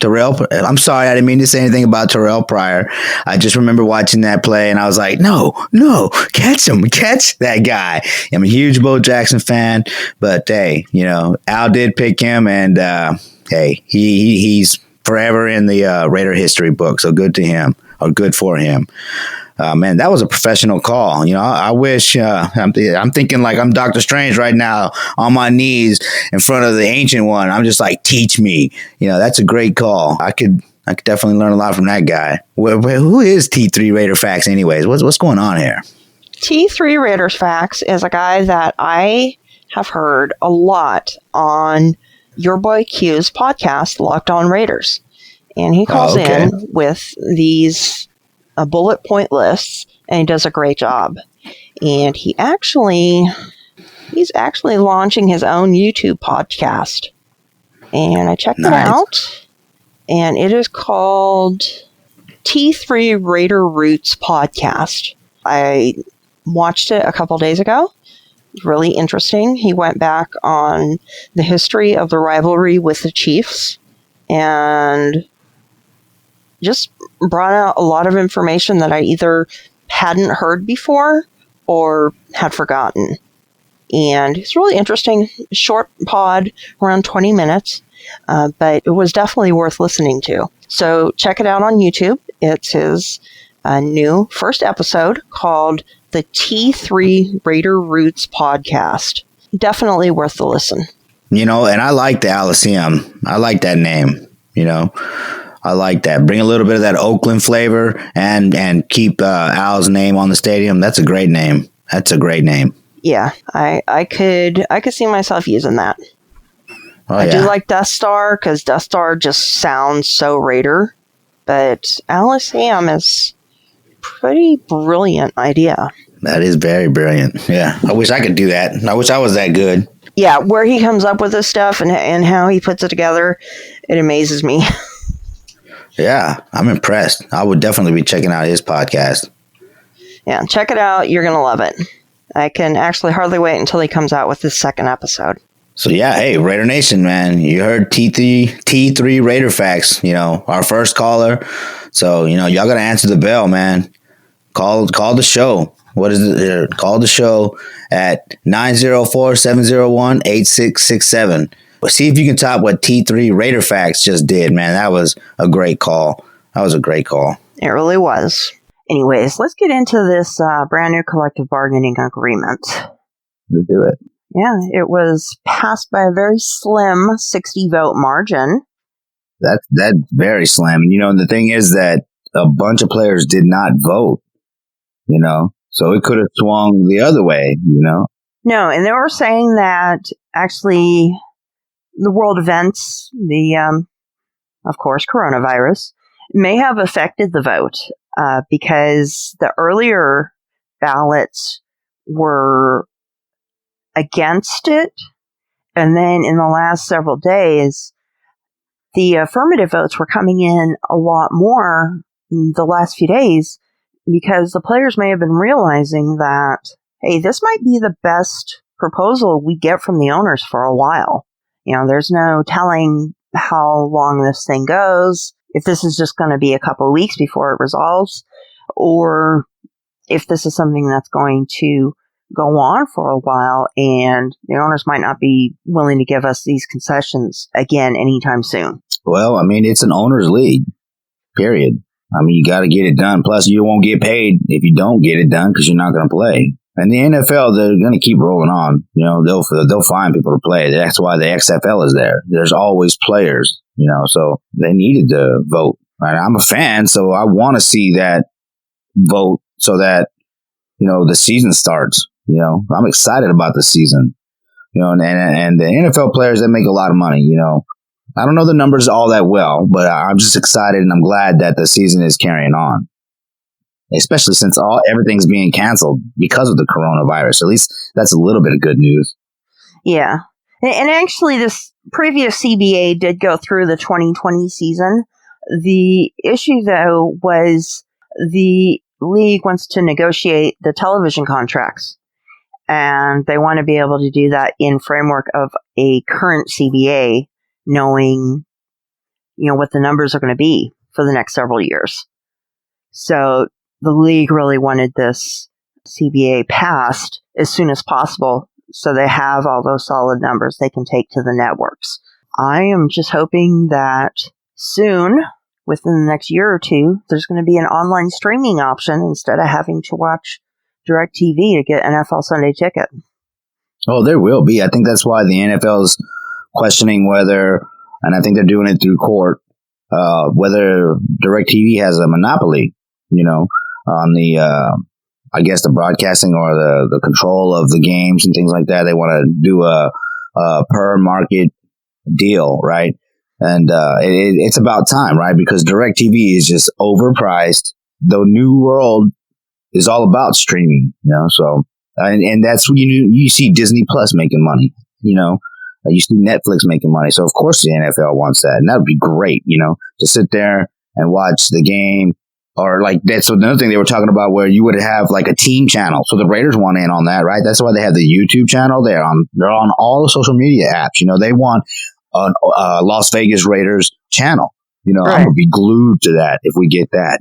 S2: I'm sorry, I didn't mean to say anything about Terrell Pryor. I just remember watching that play, and I was like, no, catch that guy. I'm a huge Bo Jackson fan, but hey, Al did pick him, and hey, he's forever in the Raider history book, so good to him, or good for him. Man, that was a professional call. I wish I'm thinking like I'm Dr. Strange right now on my knees in front of the Ancient One. I'm just like, teach me. That's a great call. I could definitely learn a lot from that guy. Who is T3 Raider Facts anyways? What's going on here?
S1: T3 Raiders Facts is a guy that I have heard a lot on your boy Q's podcast, Locked On Raiders. And he calls in with these bullet point lists, and he does a great job. And he's actually launching his own YouTube podcast. And I checked it out, and it is called T3 Raider Roots Podcast. I watched it a couple days ago. Really interesting. He went back on the history of the rivalry with the Chiefs and just brought out a lot of information that I either hadn't heard before or had forgotten. And it's really interesting, short pod, around 20 minutes, but it was definitely worth listening to. So check it out on YouTube. It's his new first episode called the T3 Raider Roots Podcast. Definitely worth the listen.
S2: And I like the Aliceum. I like that name, I like that. Bring a little bit of that Oakland flavor and keep Al's name on the stadium. That's a great name.
S1: Yeah, I could see myself using that. I do like Death Star because Death Star just sounds so Raider, but Aliceum is pretty brilliant idea.
S2: That is very brilliant. Yeah, I wish I could do that. I wish I was that good.
S1: Yeah, where he comes up with this stuff and how he puts it together, it amazes me.
S2: Yeah, I'm impressed. I would definitely be checking out his podcast.
S1: Yeah, check it out. You're going to love it. I can actually hardly wait until he comes out with his second episode.
S2: So yeah, hey, Raider Nation, man, you heard T3 Raider Facts, our first caller. So, y'all got to answer the bell, man. Call the show. What is it? Call the show at 904-701-8667. See if you can top what T3 Raider Facts just did, man. That was a great call.
S1: It really was. Anyways, let's get into this brand new collective bargaining agreement.
S2: Let's do it.
S1: Yeah, it was passed by a very slim 60-vote margin.
S2: That's very slim. And the thing is that a bunch of players did not vote, so it could have swung the other way,
S1: No, and they were saying that actually the world events, of course, coronavirus, may have affected the vote because the earlier ballots were against it. And then in the last several days, the affirmative votes were coming in a lot more the last few days because the players may have been realizing that, hey, this might be the best proposal we get from the owners for a while. There's no telling how long this thing goes, if this is just going to be a couple of weeks before it resolves, or if this is something that's going to go on for a while and the owners might not be willing to give us these concessions again anytime soon.
S2: Well, it's an owner's league, period. You got to get it done. Plus, you won't get paid if you don't get it done because you're not going to play. And the NFL, they're going to keep rolling on. They'll find people to play. That's why the XFL is there. There's always players, so they needed to vote. And I'm a fan, so I want to see that vote so that, the season starts. I'm excited about the season, and the NFL players that make a lot of money, I don't know the numbers all that well, but I'm just excited and I'm glad that the season is carrying on, especially since everything's being canceled because of the coronavirus. At least that's a little bit of good news.
S1: Yeah. And actually, this previous CBA did go through the 2020 season. The issue, though, was the league wants to negotiate the television contracts. And they want to be able to do that in framework of a current CBA, knowing, what the numbers are going to be for the next several years. So the league really wanted this CBA passed as soon as possible so they have all those solid numbers they can take to the networks. I am just hoping that soon, within the next year or two, there's going to be an online streaming option instead of having to watch DirecTV to get NFL Sunday Ticket.
S2: Oh, there will be. I think that's why the NFL is questioning whether, and I think they're doing it through court, whether DirecTV has a monopoly, on the, I guess the broadcasting or the control of the games and things like that. They want to do a per market deal, right? And it's about time, right? Because DirecTV is just overpriced. The new world is all about streaming, so and that's when you see Disney Plus making money, you see Netflix making money. So of course the NFL wants that, and that would be great, to sit there and watch the game. Or like that's another thing they were talking about, where you would have like a team channel. So the Raiders want in on that, right? That's why they have the YouTube channel. They're on all the social media apps. They want a Las Vegas Raiders channel.
S1: Right.
S2: I'm going to be glued to that if we get that.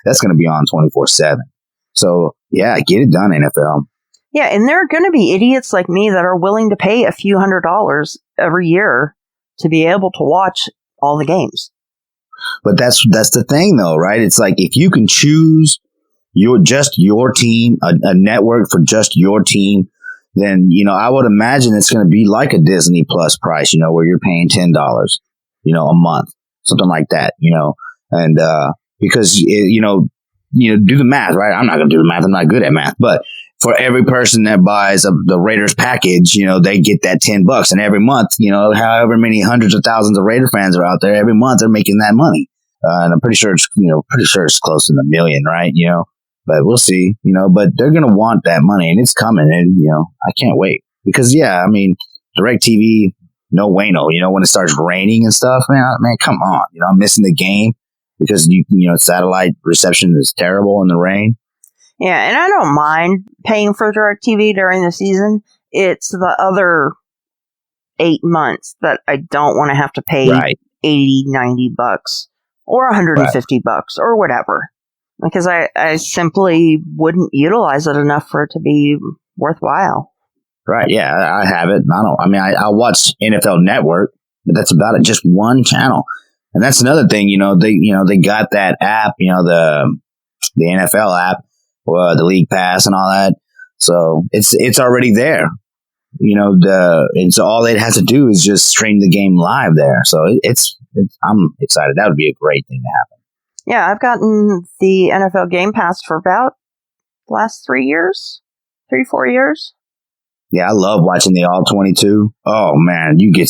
S2: That's going to be on 24/7. So, yeah, get it done, NFL.
S1: Yeah, and there are going to be idiots like me that are willing to pay a few $100s every year to be able to watch all the games.
S2: But that's the thing, though, right? It's like if you can choose your team, a network for just your team, then, I would imagine it's going to be like a Disney Plus price, where you're paying $10, a month, something like that, and because, do the math, right? I'm not going to do the math. I'm not good at math, but for every person that buys the Raiders package, they get that $10, and every month, however many hundreds of thousands of Raider fans are out there, every month they're making that money. And I'm pretty sure it's close to the million, right? But we'll see, but they're going to want that money, and it's coming, and, I can't wait because, DirecTV, no bueno, when it starts raining and stuff, man, come on, I'm missing the game because, satellite reception is terrible in the rain.
S1: Yeah, and I don't mind paying for DirecTV during the season. It's the other 8 months that I don't want to have to pay $80, $90 or $150 or whatever. Because I simply wouldn't utilize it enough for it to be worthwhile.
S2: Right, yeah, I have it. I watch NFL Network, but that's about it. Just one channel. And that's another thing, they got that app, the NFL app, the League Pass and all that. So it's already there. And so all it has to do is just stream the game live there. So I'm excited. That would be a great thing to happen.
S1: Yeah, I've gotten the NFL Game Pass for about the last 4 years.
S2: Yeah, I love watching the All 22. Oh man, you can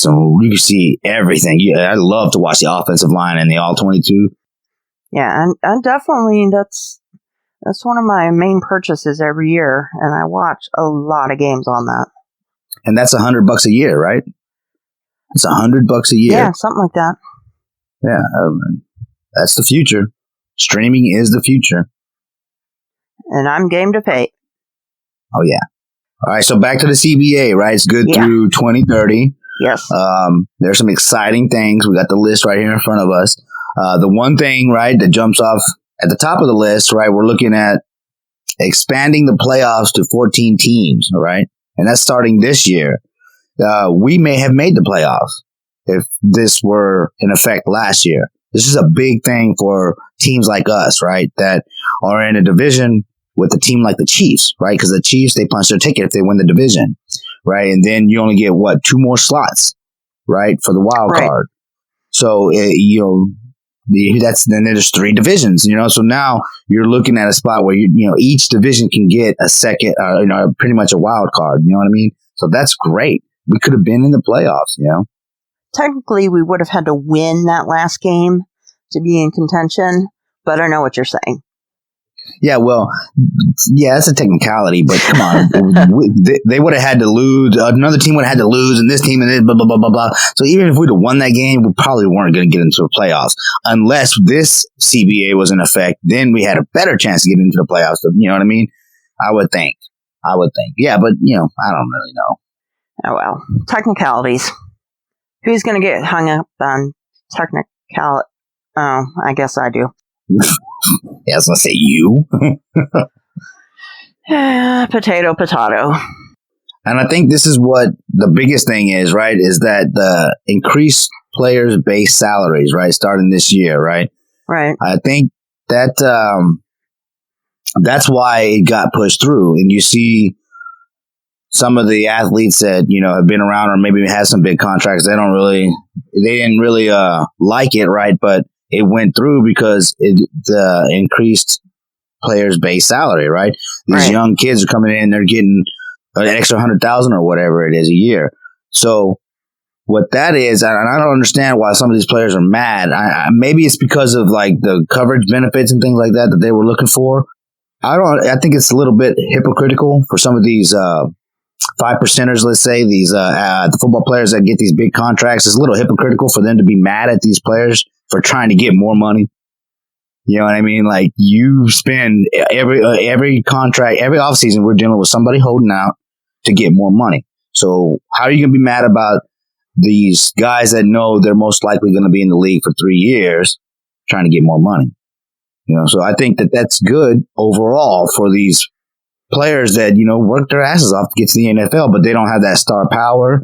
S2: see everything. I love to watch the offensive line in the All 22.
S1: Yeah, and definitely that's one of my main purchases every year, and I watch a lot of games on that.
S2: And that's $100 a year, right? It's $100 a year.
S1: Yeah, something like that.
S2: Yeah, that's the future. Streaming is the future.
S1: And I'm game to pay.
S2: Oh, yeah. All right, so back to the CBA, right? It's good through 2030.
S1: Yes.
S2: There's some exciting things. We got the list right here in front of us. The one thing, right, that jumps off at the top of the list, right, we're looking at expanding the playoffs to 14 teams, right? And that's starting this year. We may have made the playoffs if this were in effect last year. This is a big thing for teams like us, right, that are in a division with a team like the Chiefs, right? Because the Chiefs, they punch their ticket if they win the division, right? And then you only get, 2 more slots, right, for the wild card. So, then there's 3 divisions, so now you're looking at a spot where, each division can get a second, pretty much a wild card, you know what I mean? So that's great. We could have been in the playoffs,
S1: Technically, we would have had to win that last game to be in contention, but I know what you're saying.
S2: Yeah, well, yeah, that's a technicality, but come on. They would have had to lose. Another team would have had to lose, and this team, and this, blah, blah, blah, blah, blah. So even if we'd have won that game, we probably weren't going to get into the playoffs. Unless this CBA was in effect, then we had a better chance to get into the playoffs. You know what I mean? I would think. Yeah, but, I don't really know.
S1: Oh, well. Technicalities. Who's going to get hung up on technicality? Oh, I guess I do.
S2: Yeah, I was going to say you.
S1: Potato.
S2: And I think this is what the biggest thing is, right, is that the increased players' base salaries, right, starting this year, right?
S1: Right.
S2: I think that that's why it got pushed through. And you see some of the athletes that, have been around or maybe have some big contracts, they didn't really like it, right? But it went through because the increased players' base salary, right? These young kids are coming in, they're getting an extra 100,000 or whatever it is a year. So what that is, and I don't understand why some of these players are mad. Maybe it's because of like the coverage benefits and things like that they were looking for. I think it's a little bit hypocritical for some of these 5%ers, let's say, these the football players that get these big contracts. It's a little hypocritical for them to be mad at these players for trying to get more money. You know what I mean? Like, you spend every contract, every offseason, we're dealing with somebody holding out to get more money. So how are you going to be mad about these guys that know they're most likely going to be in the league for 3 years trying to get more money. So I think that that's good overall for these players that, work their asses off to get to the NFL, but they don't have that star power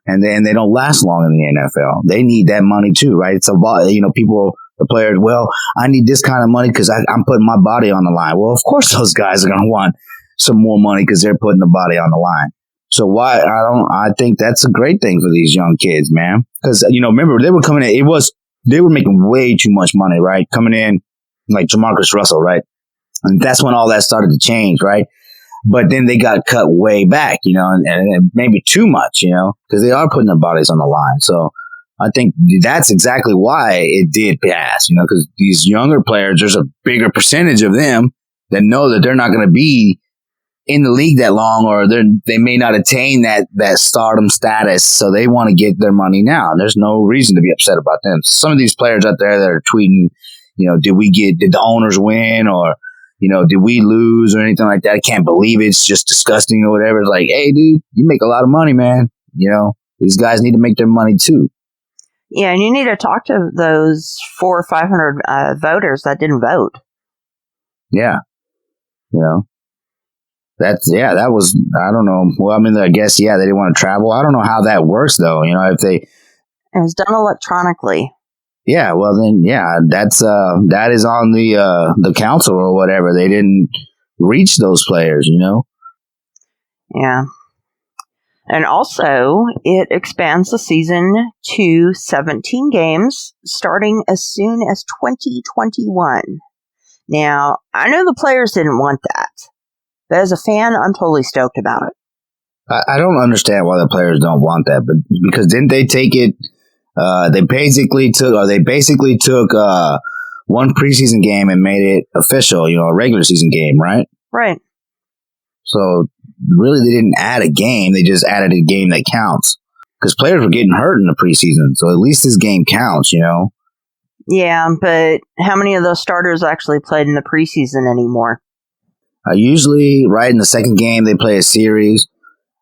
S2: and then they don't last long in the NFL. They need that money too, right? It's the players, well, I need this kind of money because I'm putting my body on the line. Well, of course those guys are going to want some more money because they're putting the body on the line. So I think that's a great thing for these young kids, man. Because, remember, they were coming in, they were making way too much money, right? Coming in like Jamarcus Russell, right? And that's when all that started to change, right? But then they got cut way back, and maybe too much, because they are putting their bodies on the line. So I think that's exactly why it did pass, because these younger players, there's a bigger percentage of them that know that they're not going to be in the league that long, or they may not attain that stardom status. So they want to get their money now. There's no reason to be upset about them. Some of these players out there that are tweeting, did the owners win, or, did we lose or anything like that? I can't believe it. It's just disgusting or whatever. It's like, hey, dude, you make a lot of money, man. These guys need to make their money too.
S1: Yeah, and you need to talk to those 400 or 500 voters that didn't vote.
S2: Yeah. That was, I don't know. Well, I mean, I guess, they didn't want to travel. I don't know how that works though. It
S1: was done electronically.
S2: Yeah, well then, that is on the council or whatever. They didn't reach those players,
S1: Yeah. And also, it expands the season to 17 games, starting as soon as 2021. Now, I know the players didn't want that, but as a fan, I'm totally stoked about it.
S2: I don't understand why the players don't want that, but because didn't they take it? They basically took one preseason game and made it official, a regular season game, right?
S1: Right.
S2: So really, they didn't add a game; they just added a game that counts. Because players were getting hurt in the preseason, so at least this game counts,
S1: Yeah, but how many of those starters actually played in the preseason anymore?
S2: Usually, right in the second game, they play a series,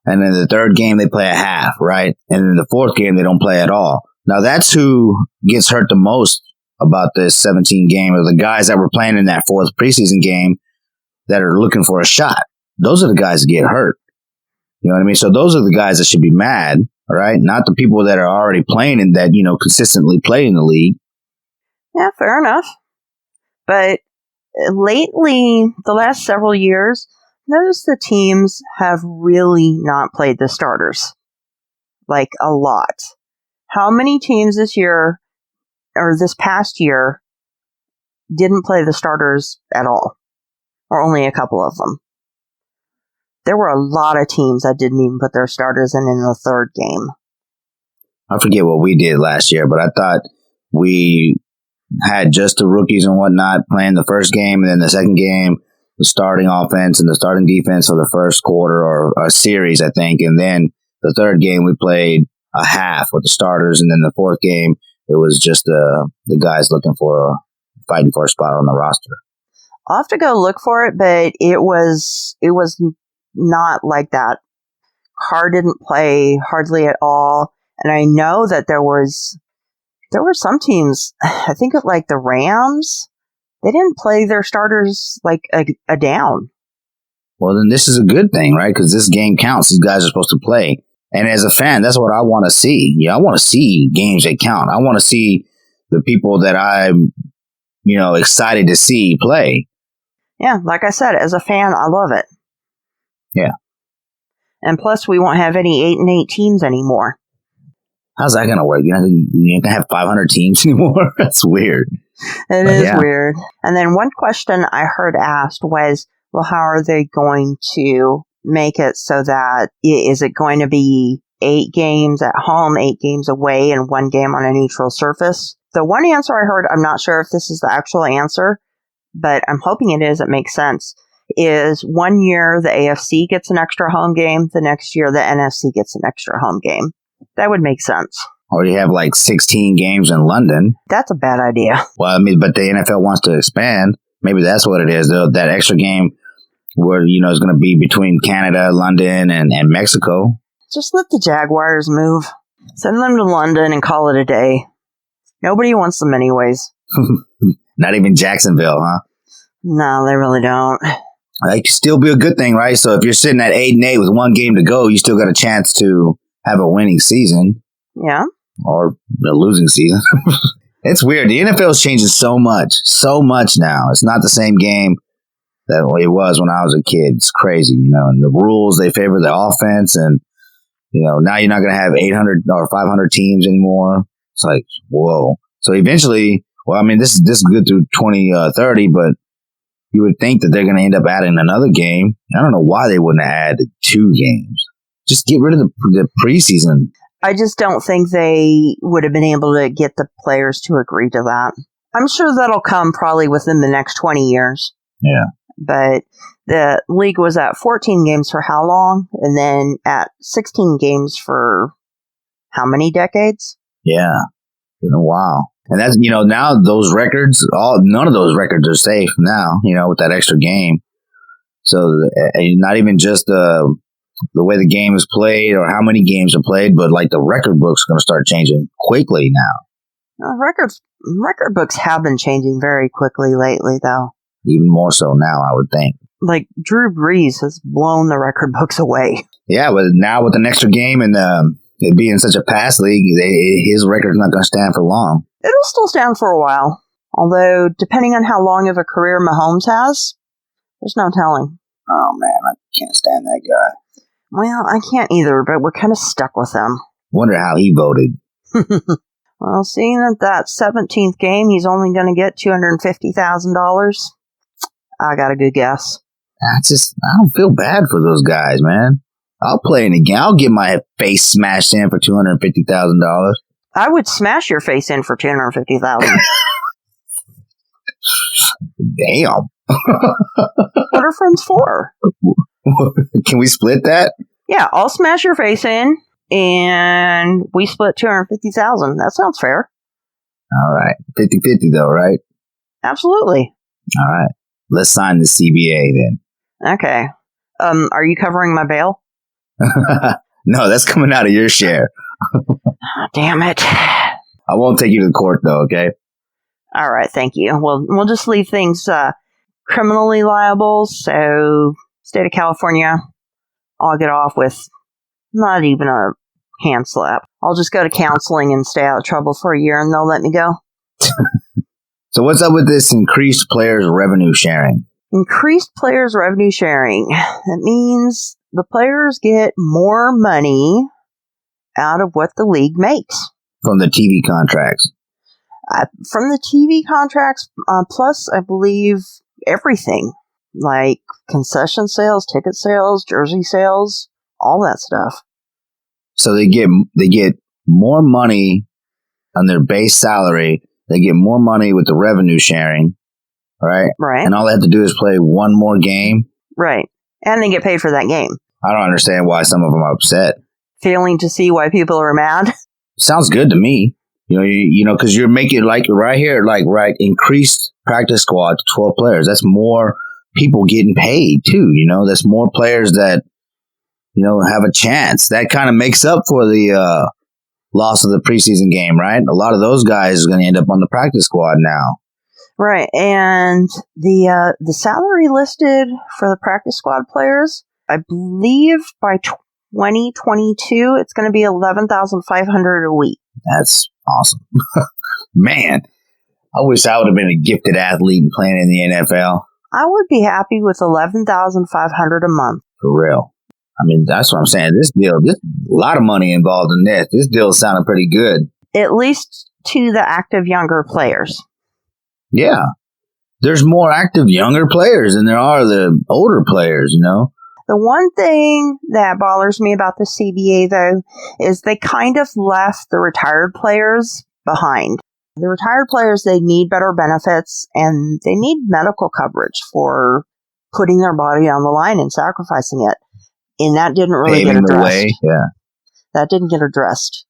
S2: and then the third game they play a half, right? And then the fourth game they don't play at all. Now that's who gets hurt the most about this 17 game, are the guys that were playing in that fourth preseason game that are looking for a shot. Those are the guys that get hurt. You know what I mean? So those are the guys that should be mad, all right? Not the people that are already playing and that, consistently play in the league.
S1: Yeah, fair enough. But lately, the last several years, notice the teams have really not played the starters. Like, a lot. How many teams this year, or this past year, didn't play the starters at all? Or only a couple of them? There were a lot of teams that didn't even put their starters in the third game.
S2: I forget what we did last year, but I thought we had just the rookies and whatnot playing the first game, and then the second game, the starting offense and the starting defense for the first quarter or a series, I think. And then the third game, we played a half with the starters, and then the fourth game, it was just the guys fighting for a spot on the roster.
S1: I'll have to go look for it, but it was not like that. Carr didn't play hardly at all, and I know that there were some teams, I think of like the Rams, they didn't play their starters like a down.
S2: Well, then this is a good thing, right? Because this game counts. These guys are supposed to play. And as a fan, that's what I want to see. I want to see games that count. I want to see the people that I'm, excited to see play.
S1: Yeah, like I said, as a fan, I love it.
S2: Yeah.
S1: And plus, we won't have any 8-8 teams anymore.
S2: How's that going to work? You ain't going to have 500 teams anymore? That's weird.
S1: It is weird. And then one question I heard asked was, well, how are they going to make it so that, is it going to be 8 games at home, 8 games away, and 1 game on a neutral surface? The one answer I heard, I'm not sure if this is the actual answer, but I'm hoping it is, it makes sense, is 1 year the AFC gets an extra home game, the next year the NFC gets an extra home game. That would make sense.
S2: Or you have like 16 games in London.
S1: That's a bad idea.
S2: Well, I mean, but the NFL wants to expand. Maybe that's what it is. That extra game where, is going to be between Canada, London, and Mexico.
S1: Just let the Jaguars move. Send them to London and call it a day. Nobody wants them anyways.
S2: Not even Jacksonville, huh?
S1: No, they really don't.
S2: That could still be a good thing, right? So if you're sitting at 8-8 with one game to go, you still got a chance to have a winning season.
S1: Yeah.
S2: Or a losing season. It's weird. The NFL is changing so much now. It's not the same game that it was when I was a kid. It's crazy, and the rules, they favor the offense, and, now you're not going to have 800 or 500 teams anymore. It's like, whoa. So eventually, this is good through 2030, but you would think that they're going to end up adding another game. I don't know why they wouldn't add 2 games. Just get rid of the preseason.
S1: I just don't think they would have been able to get the players to agree to that. I'm sure that'll come probably within the next 20 years.
S2: Yeah.
S1: But the league was at 14 games for how long? And then at 16 games for how many decades?
S2: Yeah. Been a while. And that's, now those records, none of those records are safe now, with that extra game. So not even just the way the game is played or how many games are played, but like the record book's going to start changing quickly now.
S1: Record books have been changing very quickly lately, though.
S2: Even more so now, I would think.
S1: Like Drew Brees has blown the record books away.
S2: Yeah, but now with an extra game and it being such a pass league, his record's not going to stand for long.
S1: It'll still stand for a while. Although, depending on how long of a career Mahomes has, there's no telling.
S2: Oh, man, I can't stand that guy.
S1: Well, I can't either, but we're kind of stuck with him.
S2: Wonder how he voted.
S1: Well, seeing that 17th game, he's only going to get $250,000, I got a good guess.
S2: I don't feel bad for those guys, man. I'll play in a game. I'll get my face smashed in for $250,000.
S1: I would smash your face in for $250,000.
S2: Damn.
S1: What are friends for?
S2: Can we split that?
S1: Yeah, I'll smash your face in, and we split $250,000. That sounds fair.
S2: All right. 50-50 though, right?
S1: Absolutely.
S2: All right. Let's sign the CBA then.
S1: Okay. Are you covering my bail?
S2: No, that's coming out of your share.
S1: Damn it.
S2: I won't take you to court though, okay?
S1: All right, thank you. We'll just leave things criminally liable, so state of California, I'll get off with not even a hand slap. I'll just go to counseling and stay out of trouble for a year, and they'll let me go.
S2: So what's up with this increased players' revenue sharing?
S1: Increased players' revenue sharing. That means the players get more money out of what the league makes.
S2: From the TV contracts.
S1: From the TV contracts, plus, I believe, everything. Like concession sales, ticket sales, jersey sales, all that stuff.
S2: So they get more money on their base salary. They get more money with the revenue sharing, right?
S1: Right.
S2: And all they have to do is play one more game.
S1: Right. And they get paid for that game.
S2: I don't understand why some of them are upset.
S1: Failing to see why people are mad.
S2: Sounds good to me. Because you're making increased practice squad to 12 players. That's more people getting paid too. That's more players that, have a chance. That kind of makes up for the loss of the preseason game, right? A lot of those guys are going to end up on the practice squad now.
S1: Right. And the salary listed for the practice squad players, I believe by 2022, it's going to be $11,500 a week.
S2: That's awesome. Man, I wish I would have been a gifted athlete and playing in the NFL.
S1: I would be happy with $11,500 a month.
S2: For real. I mean, that's what I'm saying. This a lot of money involved in this. This deal sounded pretty good.
S1: At least to the active younger players.
S2: Yeah. There's more active younger players than there are the older players,
S1: The one thing that bothers me about the CBA, though, is they kind of left the retired players behind. The retired players, they need better benefits, and they need medical coverage for putting their body on the line and sacrificing it. And that didn't really get addressed.
S2: Way. Yeah.
S1: That didn't get addressed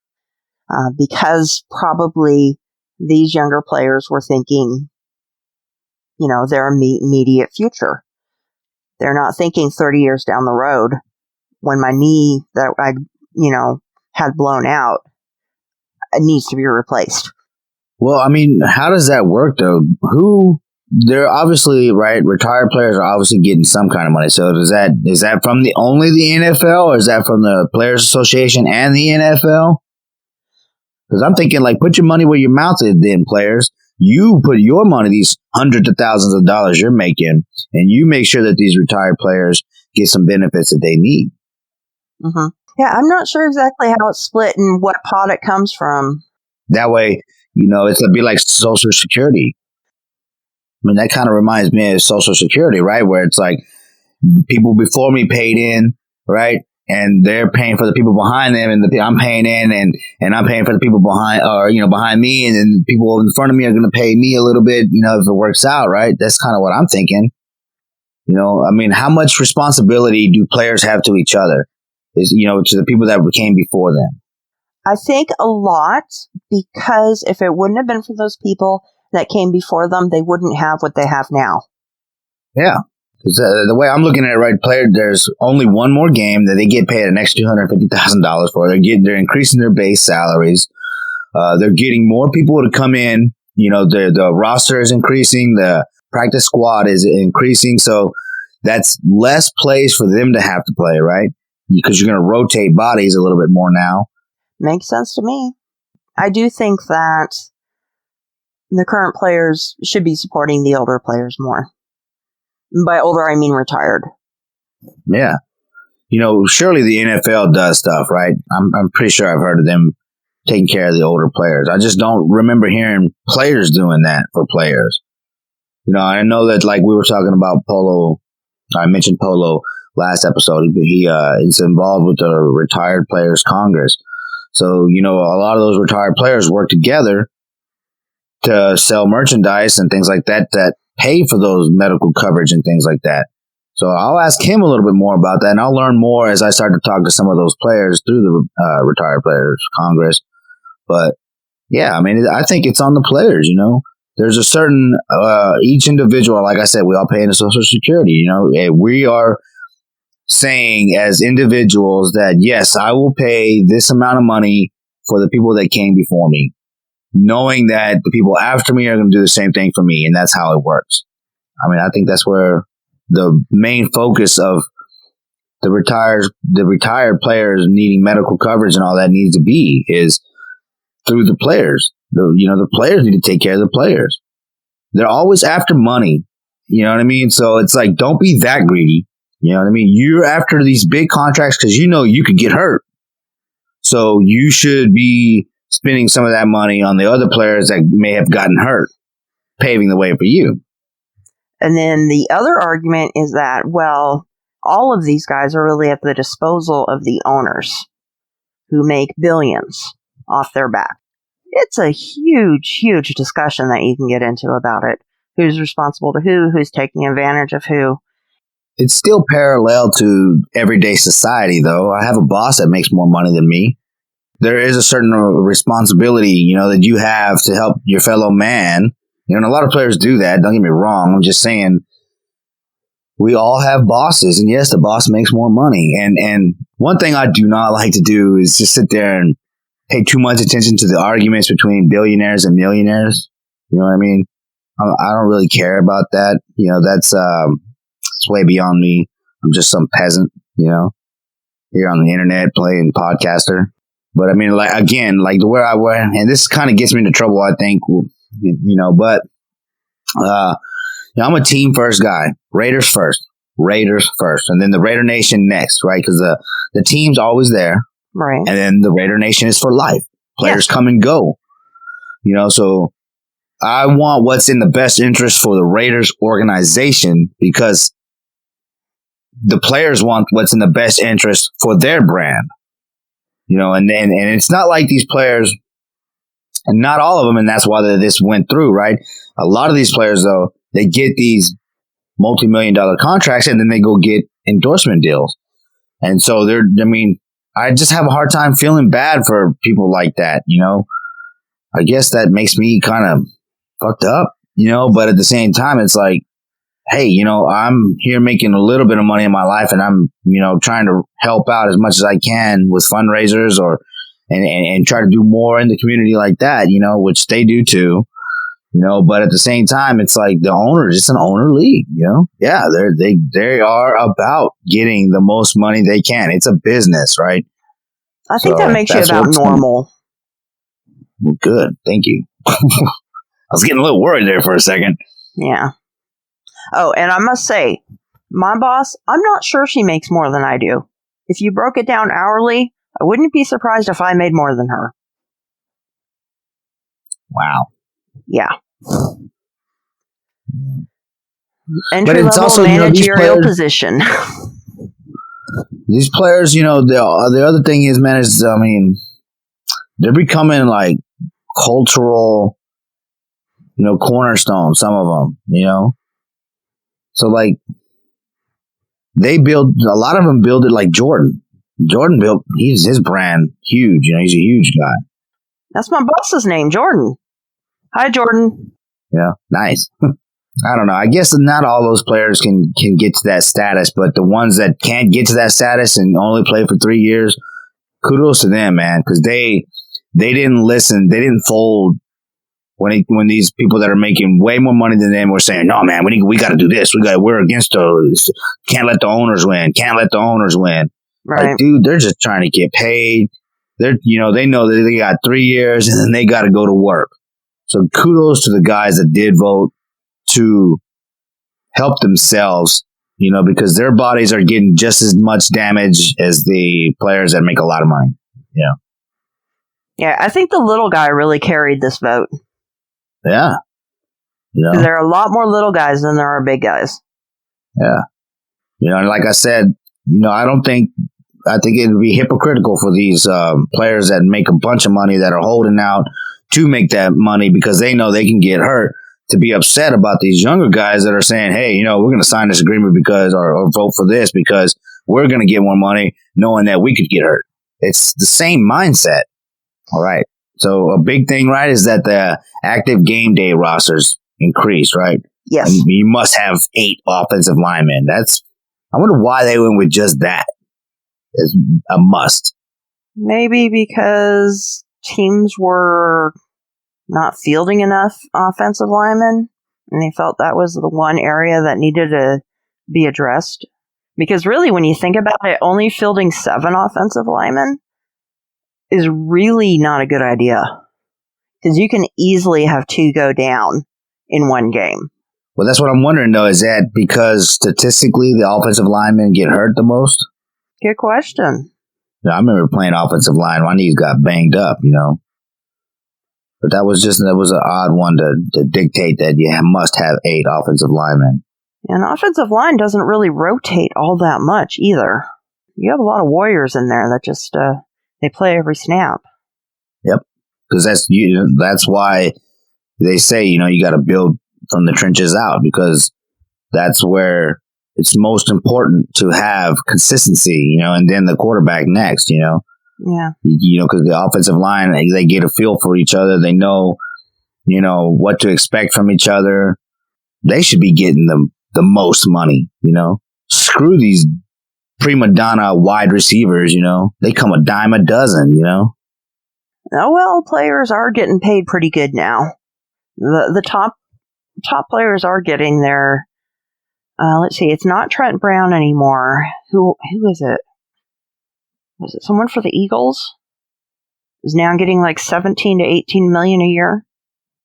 S1: because probably these younger players were thinking, their immediate future. They're not thinking 30 years down the road when my knee that I, had blown out needs to be replaced.
S2: Well, I mean, how does that work though? They're obviously, right, retired players are obviously getting some kind of money. So is that from only the NFL, or is that from the Players Association and the NFL? Because I'm thinking, like, put your money where your mouth is, then, players. You put your money, these hundreds of thousands of dollars you're making, and you make sure that these retired players get some benefits that they need.
S1: Mm-hmm. Yeah, I'm not sure exactly how it's split and what pot it comes from.
S2: That way, it's a be like Social Security. I mean, that kind of reminds me of Social Security, right? Where it's like people before me paid in, right? And they're paying for the people behind them, and I'm paying in, and I'm paying for the people behind me, and then people in front of me are going to pay me a little bit, if it works out, right? That's kind of what I'm thinking. I mean, how much responsibility do players have to each other? To the people that came before them?
S1: I think a lot, because if it wouldn't have been for those people that came before them, they wouldn't have what they have now.
S2: Yeah. Because the way I'm looking at it, right, there's only one more game that they get paid an extra $250,000 for. They're increasing their base salaries. They're getting more people to come in. The roster is increasing. The practice squad is increasing. So that's less plays for them to have to play, right? Because you're going to rotate bodies a little bit more now.
S1: Makes sense to me. I do think that the current players should be supporting the older players more. By older, I mean retired.
S2: Yeah. Surely the NFL does stuff, right? I'm pretty sure I've heard of them taking care of the older players. I just don't remember hearing players doing that for players. I know that, like, we were talking about Polo. I mentioned Polo last episode. He is involved with the Retired Players Congress. So, a lot of those retired players work together to sell merchandise and things like that pay for those medical coverage and things like that. So I'll ask him a little bit more about that, and I'll learn more as I start to talk to some of those players through the Retired Players Congress. But yeah, I mean, I think it's on the players. There's a certain each individual, like I said, we all pay into Social Security. We are saying as individuals that yes, I will pay this amount of money for the people that came before me, knowing that the people after me are going to do the same thing for me, and that's how it works. I mean, I think that's where the main focus of the retired players needing medical coverage and all that needs to be is through the players. The players need to take care of the players. They're always after money. You know what I mean? So it's like, don't be that greedy. You know what I mean? You're after these big contracts because you could get hurt. So you should be spending some of that money on the other players that may have gotten hurt, paving the way for you.
S1: And then the other argument is that, well, all of these guys are really at the disposal of the owners who make billions off their back. It's a huge, huge discussion that you can get into about it. Who's responsible to who's taking advantage of who.
S2: It's still parallel to everyday society, though. I have a boss that makes more money than me. There is a certain responsibility, that you have to help your fellow man. And a lot of players do that. Don't get me wrong. I'm just saying we all have bosses. And yes, the boss makes more money. And one thing I do not like to do is just sit there and pay too much attention to the arguments between billionaires and millionaires. You know what I mean? I don't really care about that. That's way beyond me. I'm just some peasant, here on the internet playing podcaster. But I mean, where I went, and this kind of gets me into trouble, I think, but I'm a team first guy. Raiders first, and then the Raider Nation next, right? Because the team's always there,
S1: right?
S2: And then the Raider Nation is for life. Players come and go, so I want what's in the best interest for the Raiders organization because the players want what's in the best interest for their brand, and it's not like these players, and not all of them, and that's why this went through, right? A lot of these players, though, they get these multi-million-dollar contracts and then they go get endorsement deals. And so I just have a hard time feeling bad for people like that, I guess that makes me kind of fucked up, but at the same time, it's like, hey, I'm here making a little bit of money in my life and I'm, trying to help out as much as I can with fundraisers or and try to do more in the community like that, which they do too. But at the same time, it's like the owners, it's an owner league, Yeah, they are about getting the most money they can. It's a business, right?
S1: I think that makes you about normal.
S2: Well, good. Thank you. I was getting a little worried there for a second.
S1: Yeah. Oh, and I must say, my boss, I'm not sure she makes more than I do. If you broke it down hourly, I wouldn't be surprised if I made more than her.
S2: Wow.
S1: Yeah.
S2: But it's also,
S1: managerial position.
S2: These players, the other thing is, man, is, they're becoming like cultural, cornerstones, some of them, So like, a lot of them build it like Jordan. Jordan he's his brand huge, he's a huge guy.
S1: That's my boss's name, Jordan. Hi, Jordan.
S2: Yeah, nice. I don't know. I guess not all those players can get to that status, but the ones that can't get to that status and only play for 3 years, kudos to them, man, because they didn't listen. They didn't fold when these people that are making way more money than them were saying, "No, man, we got to do this. We're against those. Can't let the owners win. Can't let the owners win."
S1: Right,
S2: like, dude, they're just trying to get paid. They know that they got 3 years and then they got to go to work. So kudos to the guys that did vote to help themselves, because their bodies are getting just as much damage as the players that make a lot of money. Yeah.
S1: Yeah, I think the little guy really carried this vote.
S2: Yeah.
S1: There are a lot more little guys than there are big guys.
S2: Yeah. And like I said, I think it would be hypocritical for these players that make a bunch of money that are holding out to make that money because they know they can get hurt, to be upset about these younger guys that are saying, hey, we're going to sign this agreement because or vote for this because we're going to get more money knowing that we could get hurt. It's the same mindset. All right. So a big thing, right, is that the active game day rosters increased, right?
S1: Yes.
S2: And you must have 8 offensive linemen. I wonder why they went with just that. It's a must.
S1: Maybe because teams were not fielding enough offensive linemen, and they felt that was the one area that needed to be addressed. Because really, when you think about it, only fielding 7 offensive linemen is really not a good idea. Because you can easily have 2 go down in one game.
S2: Well, that's what I'm wondering, though. Is that because statistically the offensive linemen get hurt the most?
S1: Good question.
S2: I remember playing offensive line. My knees got banged up, But that was an odd one to dictate that you must have 8 offensive linemen.
S1: And offensive line doesn't really rotate all that much either. You have a lot of warriors in there that just they play every snap.
S2: Yep, because that's why they say you got to build from the trenches out, because that's where it's most important to have consistency, and then the quarterback next,
S1: Yeah.
S2: Because the offensive line, they get a feel for each other. They know, what to expect from each other. They should be getting the most money, Screw these prima donna wide receivers, They come a dime a dozen, Oh,
S1: well, players are getting paid pretty good now. The top players are getting their, let's see, it's not Trent Brown anymore. Who is it? Was it someone for the Eagles? Is now getting like 17 to 18 million a year.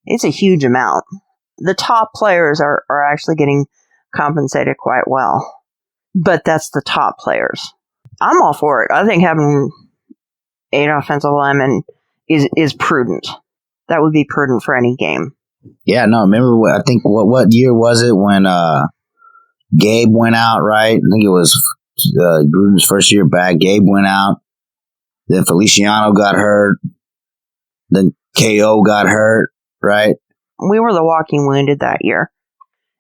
S1: It's a huge amount. The top players are actually getting compensated quite well. But that's the top players. I'm all for it. I think having 8 offensive linemen is prudent. That would be prudent for any game.
S2: Yeah, no, remember what year was it when Gabe went out, right? I think it was Gruden's first year back. Gabe went out. Then Feliciano got hurt. Then KO got hurt, right?
S1: We were the walking wounded that year.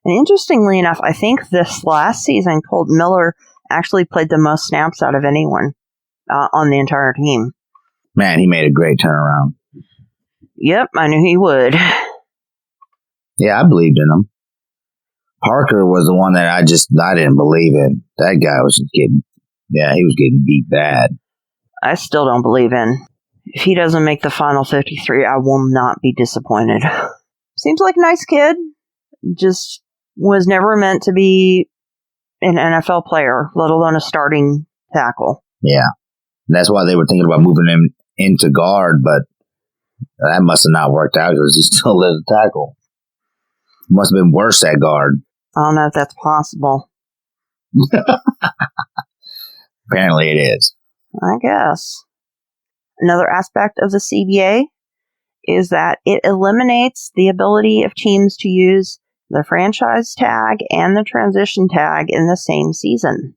S1: And interestingly enough, I think this last season, Colt Miller actually played the most snaps out of anyone on the entire team.
S2: Man, he made a great turnaround.
S1: Yep, I knew he would.
S2: Yeah, I believed in him. Parker was the one that I didn't believe in. That guy was he was getting beat bad.
S1: I still don't believe in. if he doesn't make the final 53, I will not be disappointed. Seems like a nice kid. Just was never meant to be an NFL player, let alone a starting tackle.
S2: Yeah. That's why they were thinking about moving him into guard, but that must have not worked out because he still led the tackle. Must have been worse at guard.
S1: I don't know if that's possible.
S2: Apparently it is.
S1: I guess. Another aspect of the CBA is that it eliminates the ability of teams to use the franchise tag and the transition tag in the same season.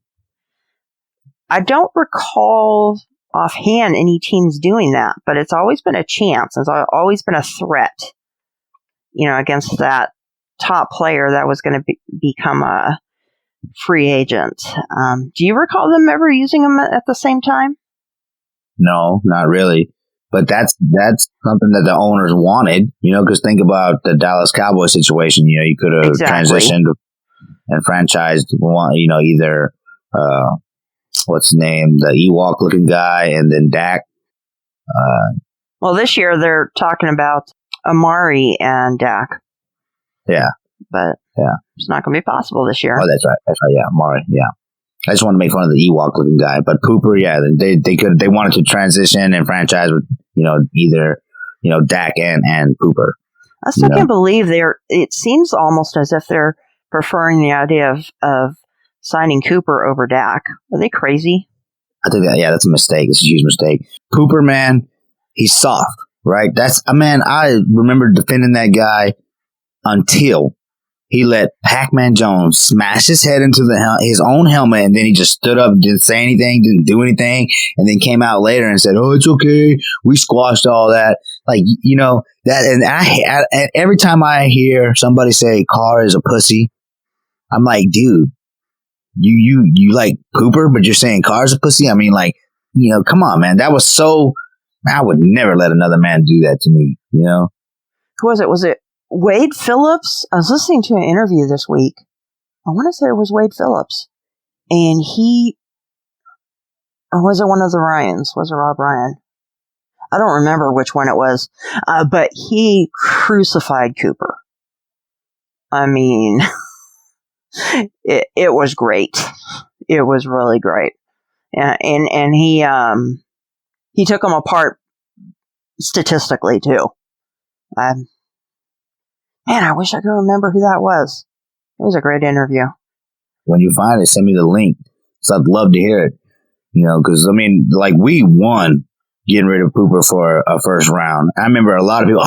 S1: I don't recall offhand any teams doing that, but it's always been a chance. It's always been a threat, against that top player that was going to become a free agent. Do you recall them ever using them at the same time?
S2: No, not really. But that's something that the owners wanted, because think about the Dallas Cowboys situation. You could have transitioned and franchised, either, what's his name, the Ewok looking guy, and then Dak.
S1: Well, this year they're talking about Amari and Dak.
S2: Yeah.
S1: But it's not going to be possible this year.
S2: Oh, that's right. Yeah, Amari. Yeah. I just want to make fun of the Ewok looking guy, but Pooper, yeah, they wanted to transition and franchise with, either, Dak and Pooper.
S1: I still can't believe it seems almost as if they're preferring the idea of signing Cooper over Dak. Are they crazy?
S2: I think that's a mistake. It's a huge mistake. Pooper, man, he's soft, right? I remember defending that guy until he let Pac-Man Jones smash his head into his own helmet, and then he just stood up, didn't say anything, didn't do anything, and then came out later and said, "Oh, it's okay. We squashed all that." Like, that. And I every time I hear somebody say Carr is a pussy, I'm like, dude, you like Pooper, but you're saying Carr is a pussy? I mean, like, come on, man. That was so. I would never let another man do that to me. Who
S1: was it? Was it Wade Phillips? I was listening to an interview this week. I want to say it was Wade Phillips. And or was it one of the Ryans? Was it Rob Ryan? I don't remember which one it was. But he crucified Cooper. I mean, it was great. It was really great. And he took him apart statistically too. Man, I wish I could remember who that was. It was a great interview. When
S2: you find it, send me the link. So I'd love to hear it. Because, we won getting rid of Pooper for a first round. I remember a lot of people,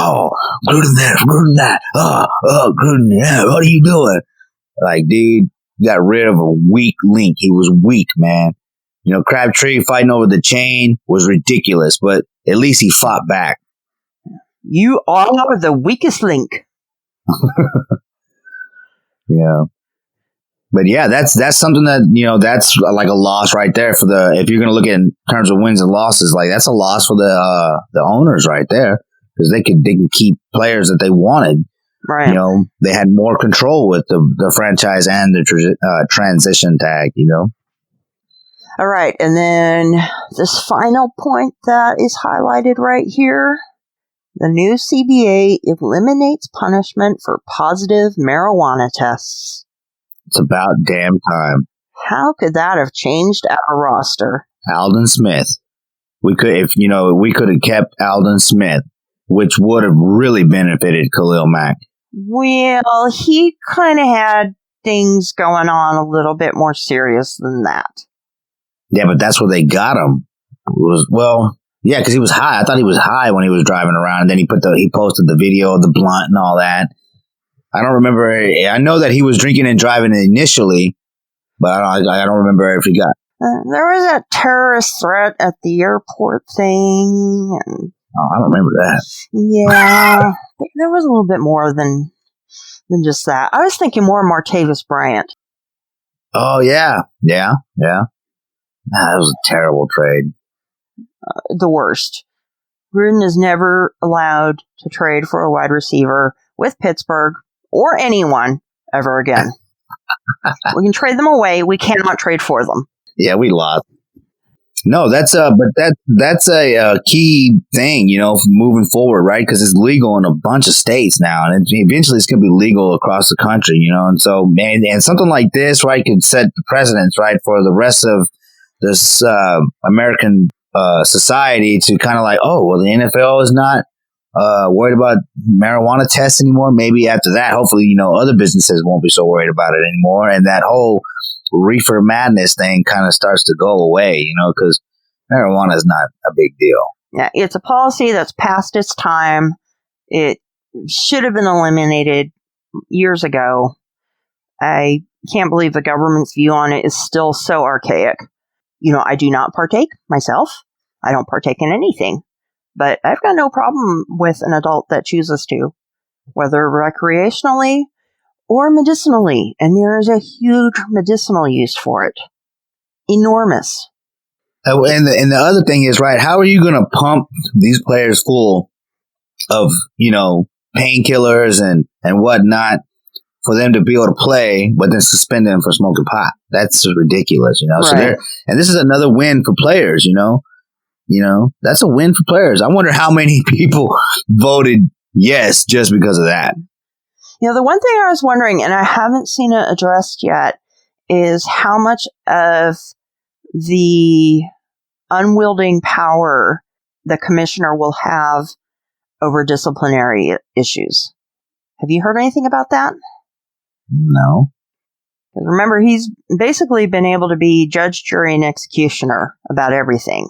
S2: Gruden this, Gruden that. Gruden, yeah, what are you doing? Like, dude, you got rid of a weak link. He was weak, man. Crabtree fighting over the chain was ridiculous, but at least he fought back.
S1: You are the weakest link.
S2: Yeah. But yeah, that's something that, that's like a loss right there if you're going to look at in terms of wins and losses, like that's a loss for the owners right there, because they could keep players that they wanted.
S1: Right.
S2: They had more control with the franchise and the transition tag,
S1: All right. And then this final point that is highlighted right here. The new CBA eliminates punishment for positive marijuana tests.
S2: It's about damn time.
S1: How could that have changed our roster?
S2: Aldon Smith. We could have kept Aldon Smith, which would have really benefited Khalil Mack.
S1: Well, he kind of had things going on a little bit more serious than that.
S2: Yeah, but that's where they got him. Yeah, because he was high. I thought he was high when he was driving around, and then he posted the video of the blunt and all that. I don't remember. I know that he was drinking and driving initially, but I don't remember if he got.
S1: There was that terrorist threat at the airport thing. And
S2: I don't remember that.
S1: Yeah, there was a little bit more than just that. I was thinking more Martavis Bryant.
S2: Oh, yeah. That was a terrible trade.
S1: The worst. Gruden is never allowed to trade for a wide receiver with Pittsburgh or anyone ever again. We can trade them away. We cannot trade for them.
S2: Yeah, we lost. No, that's a key thing, moving forward, right? Because it's legal in a bunch of states now, and eventually it's going to be legal across the country, and so and something like this, right, could set the precedence, right, for the rest of this American society to kind of like, oh, well, the NFL is not worried about marijuana tests anymore. Maybe after that, hopefully, other businesses won't be so worried about it anymore, and that whole reefer madness thing kind of starts to go away, because marijuana is not a big deal.
S1: Yeah, it's a policy that's past its time. It should have been eliminated years ago. I can't believe the government's view on it is still so archaic. I do not partake myself. I don't partake in anything. But I've got no problem with an adult that chooses to, whether recreationally or medicinally, and there is a huge medicinal use for it. Enormous.
S2: And the other thing is, right, how are you going to pump these players full of, painkillers and whatnot for them to be able to play, but then suspend them for smoking pot? That's ridiculous,
S1: Right.
S2: So and this is another win for players, that's a win for players. I wonder how many people voted yes just because of that.
S1: The one thing I was wondering, and I haven't seen it addressed yet, is how much of the unwielding power the commissioner will have over disciplinary issues. Have you heard anything about that?
S2: No.
S1: Remember, he's basically been able to be judge, jury, and executioner about everything.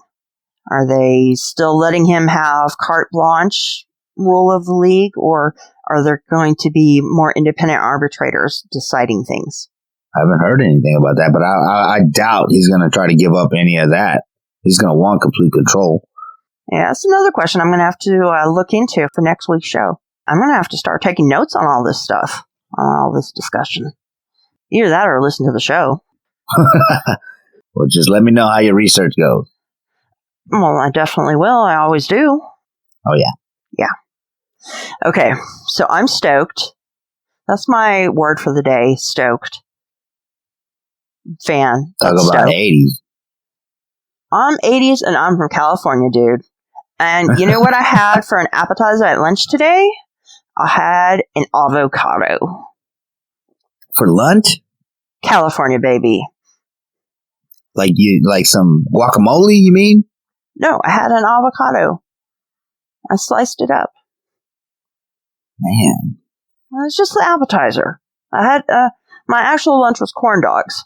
S1: Are they still letting him have carte blanche rule of the league, or are there going to be more independent arbitrators deciding things?
S2: I haven't heard anything about that, but I doubt he's going to try to give up any of that. He's going to want complete control.
S1: Yeah, that's another question I'm going to have to look into for next week's show. I'm going to have to start taking notes on all this stuff, on all this discussion. Either that or listen to the show.
S2: Well, just let me know how your research goes.
S1: Well, I definitely will. I always do.
S2: Oh, yeah.
S1: Yeah. Okay, so I'm stoked. That's my word for the day, stoked. Fan.
S2: Talk about
S1: stoked.
S2: 80s.
S1: I'm 80s and I'm from California, dude. And you know what I had for an appetizer at lunch today? I had an avocado.
S2: For lunch?
S1: California, baby.
S2: Like some guacamole, you mean?
S1: No, I had an avocado. I sliced it up.
S2: Man.
S1: Well, it's just the appetizer. I had, my actual lunch was corn dogs.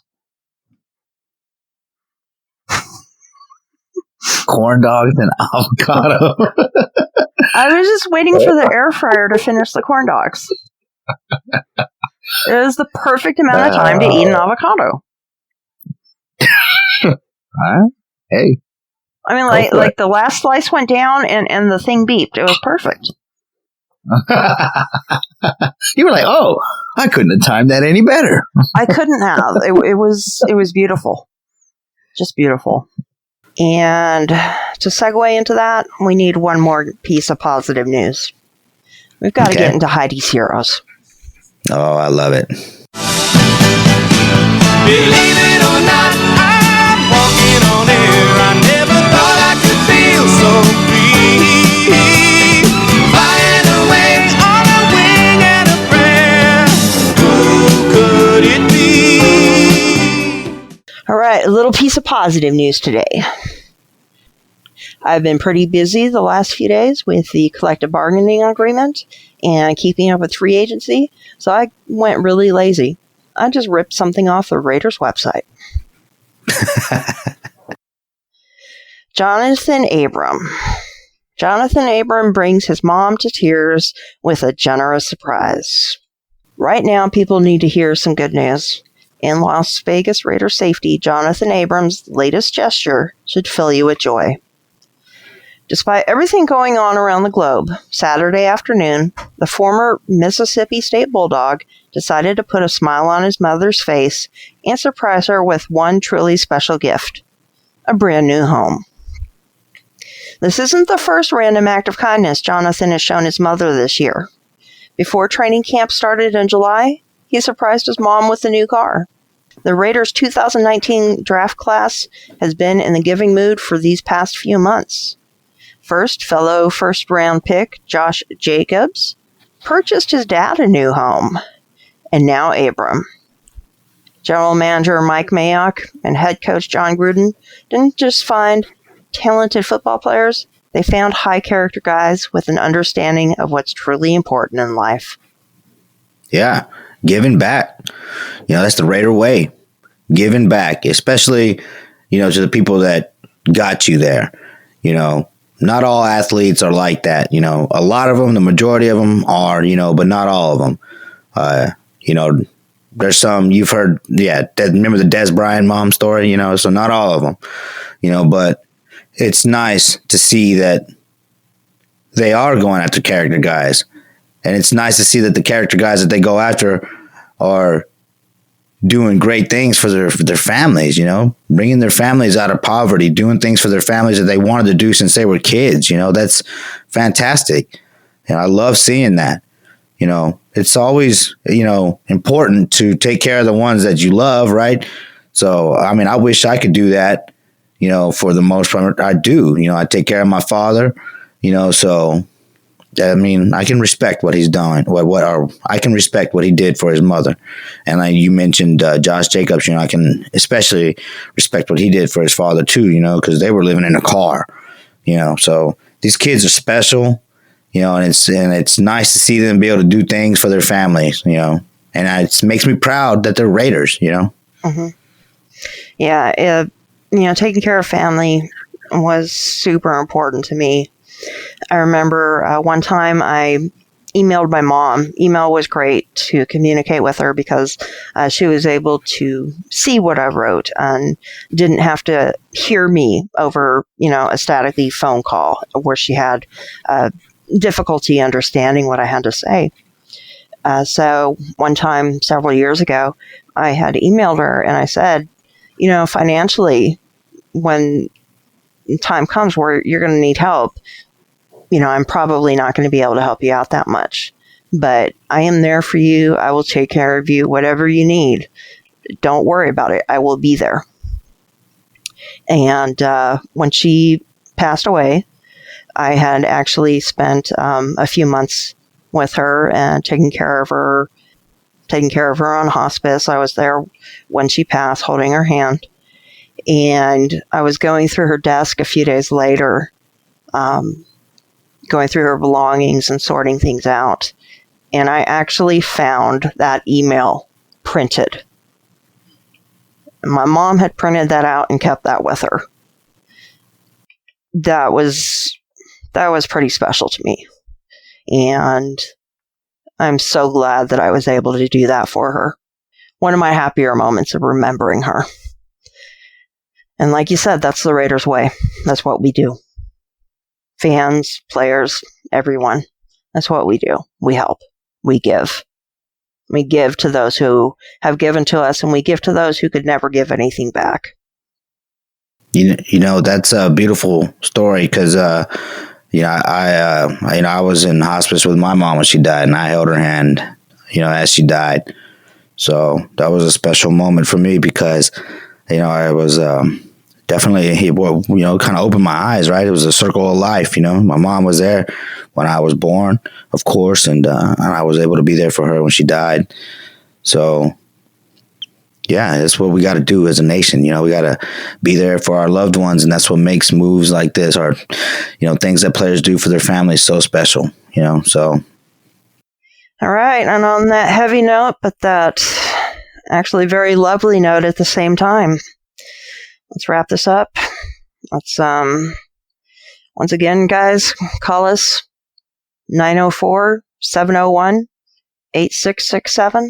S2: Corn dogs and avocado.
S1: I was just waiting for the air fryer to finish the corn dogs. It was the perfect amount of time to eat an avocado.
S2: Huh? Hey.
S1: I mean, like the last slice went down and the thing beeped. It was perfect.
S2: You were like, oh, I couldn't have timed that any better.
S1: I couldn't have. It was beautiful. Just beautiful. And to segue into that, we need one more piece of positive news. We've got to get into Heidi's Heroes.
S2: Oh, I love it.
S4: Believe it or not, I'm walking on air. I never thought I could feel so free. Flying away on a wing and a prayer. Who could it be?
S1: All right, a little piece of positive news today. I've been pretty busy the last few days with the collective bargaining agreement and keeping up with free agency, so I went really lazy. I just ripped something off the Raiders website. Jonathan Abram. Jonathan Abram brings his mom to tears with a generous surprise. Right now, people need to hear some good news. In Las Vegas Raiders safety, Jonathan Abram's latest gesture should fill you with joy. Despite everything going on around the globe, Saturday afternoon, the former Mississippi State Bulldog decided to put a smile on his mother's face and surprise her with one truly special gift: a brand new home. This isn't the first random act of kindness Jonathan has shown his mother this year. Before training camp started in July, he surprised his mom with a new car. The Raiders' 2019 draft class has been in the giving mood for these past few months. First, fellow first-round pick Josh Jacobs purchased his dad a new home, and now Abram. General Manager Mike Mayock and head coach John Gruden didn't just find talented football players, they found high-character guys with an understanding of what's truly important in life.
S2: Yeah, giving back. That's the Raider way. Giving back, especially, to the people that got you there. Not all athletes are like that. A lot of them, the majority of them are, but not all of them. There's some you've heard. Yeah. Remember the Des Bryant mom story, so not all of them, but it's nice to see that they are going after character guys. And it's nice to see that the character guys that they go after are doing great things for their families, bringing their families out of poverty, doing things for their families that they wanted to do since they were kids. That's fantastic. And I love seeing that. It's always, important to take care of the ones that you love, right? So, I wish I could do that, for the most part. I do. I take care of my father, so I can respect what he's done. I can respect what he did for his mother. And you mentioned Josh Jacobs. I can especially respect what he did for his father too. Because they were living in a car. So these kids are special. And it's nice to see them be able to do things for their families. And it makes me proud that they're Raiders.
S1: Mm-hmm. Yeah, taking care of family was super important to me. I remember one time I emailed my mom. Email was great to communicate with her because she was able to see what I wrote and didn't have to hear me over, a statically phone call where she had difficulty understanding what I had to say. So one time several years ago, I had emailed her and I said, financially, when time comes where you're going to need help, I'm probably not going to be able to help you out that much, but I am there for you. I will take care of you, whatever you need. Don't worry about it. I will be there. And when she passed away, I had actually spent a few months with her and taking care of her on hospice. I was there when she passed, holding her hand. And I was going through her desk a few days later, going through her belongings and sorting things out. And I actually found that email printed. My mom had printed that out and kept that with her. That was pretty special to me. And I'm so glad that I was able to do that for her. One of my happier moments of remembering her. And like you said, that's the Raiders way. That's what we do. Fans, players, everyone. That's what we do. We help. We give. We give to those who have given to us, and we give to those who could never give anything back.
S2: That's a beautiful story because, I was in hospice with my mom when she died, and I held her hand, as she died. So that was a special moment for me because, I was definitely, kind of opened my eyes, right? It was a circle of life, My mom was there when I was born, of course, and I was able to be there for her when she died. So, yeah, that's what we got to do as a nation. We got to be there for our loved ones, and that's what makes moves like this or, things that players do for their families so special, so.
S1: All right, and on that heavy note, but that actually very lovely note at the same time, let's wrap this up. Let's, once again, guys, call us 904-701-8667.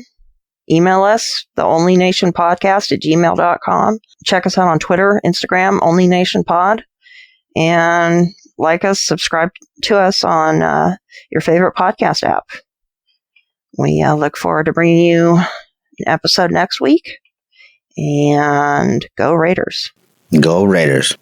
S1: Email us, theonlynationpodcast@gmail.com. Check us out on Twitter, Instagram, onlynationpod. And like us, subscribe to us on your favorite podcast app. We look forward to bringing you an episode next week. And go Raiders.
S2: Go Raiders.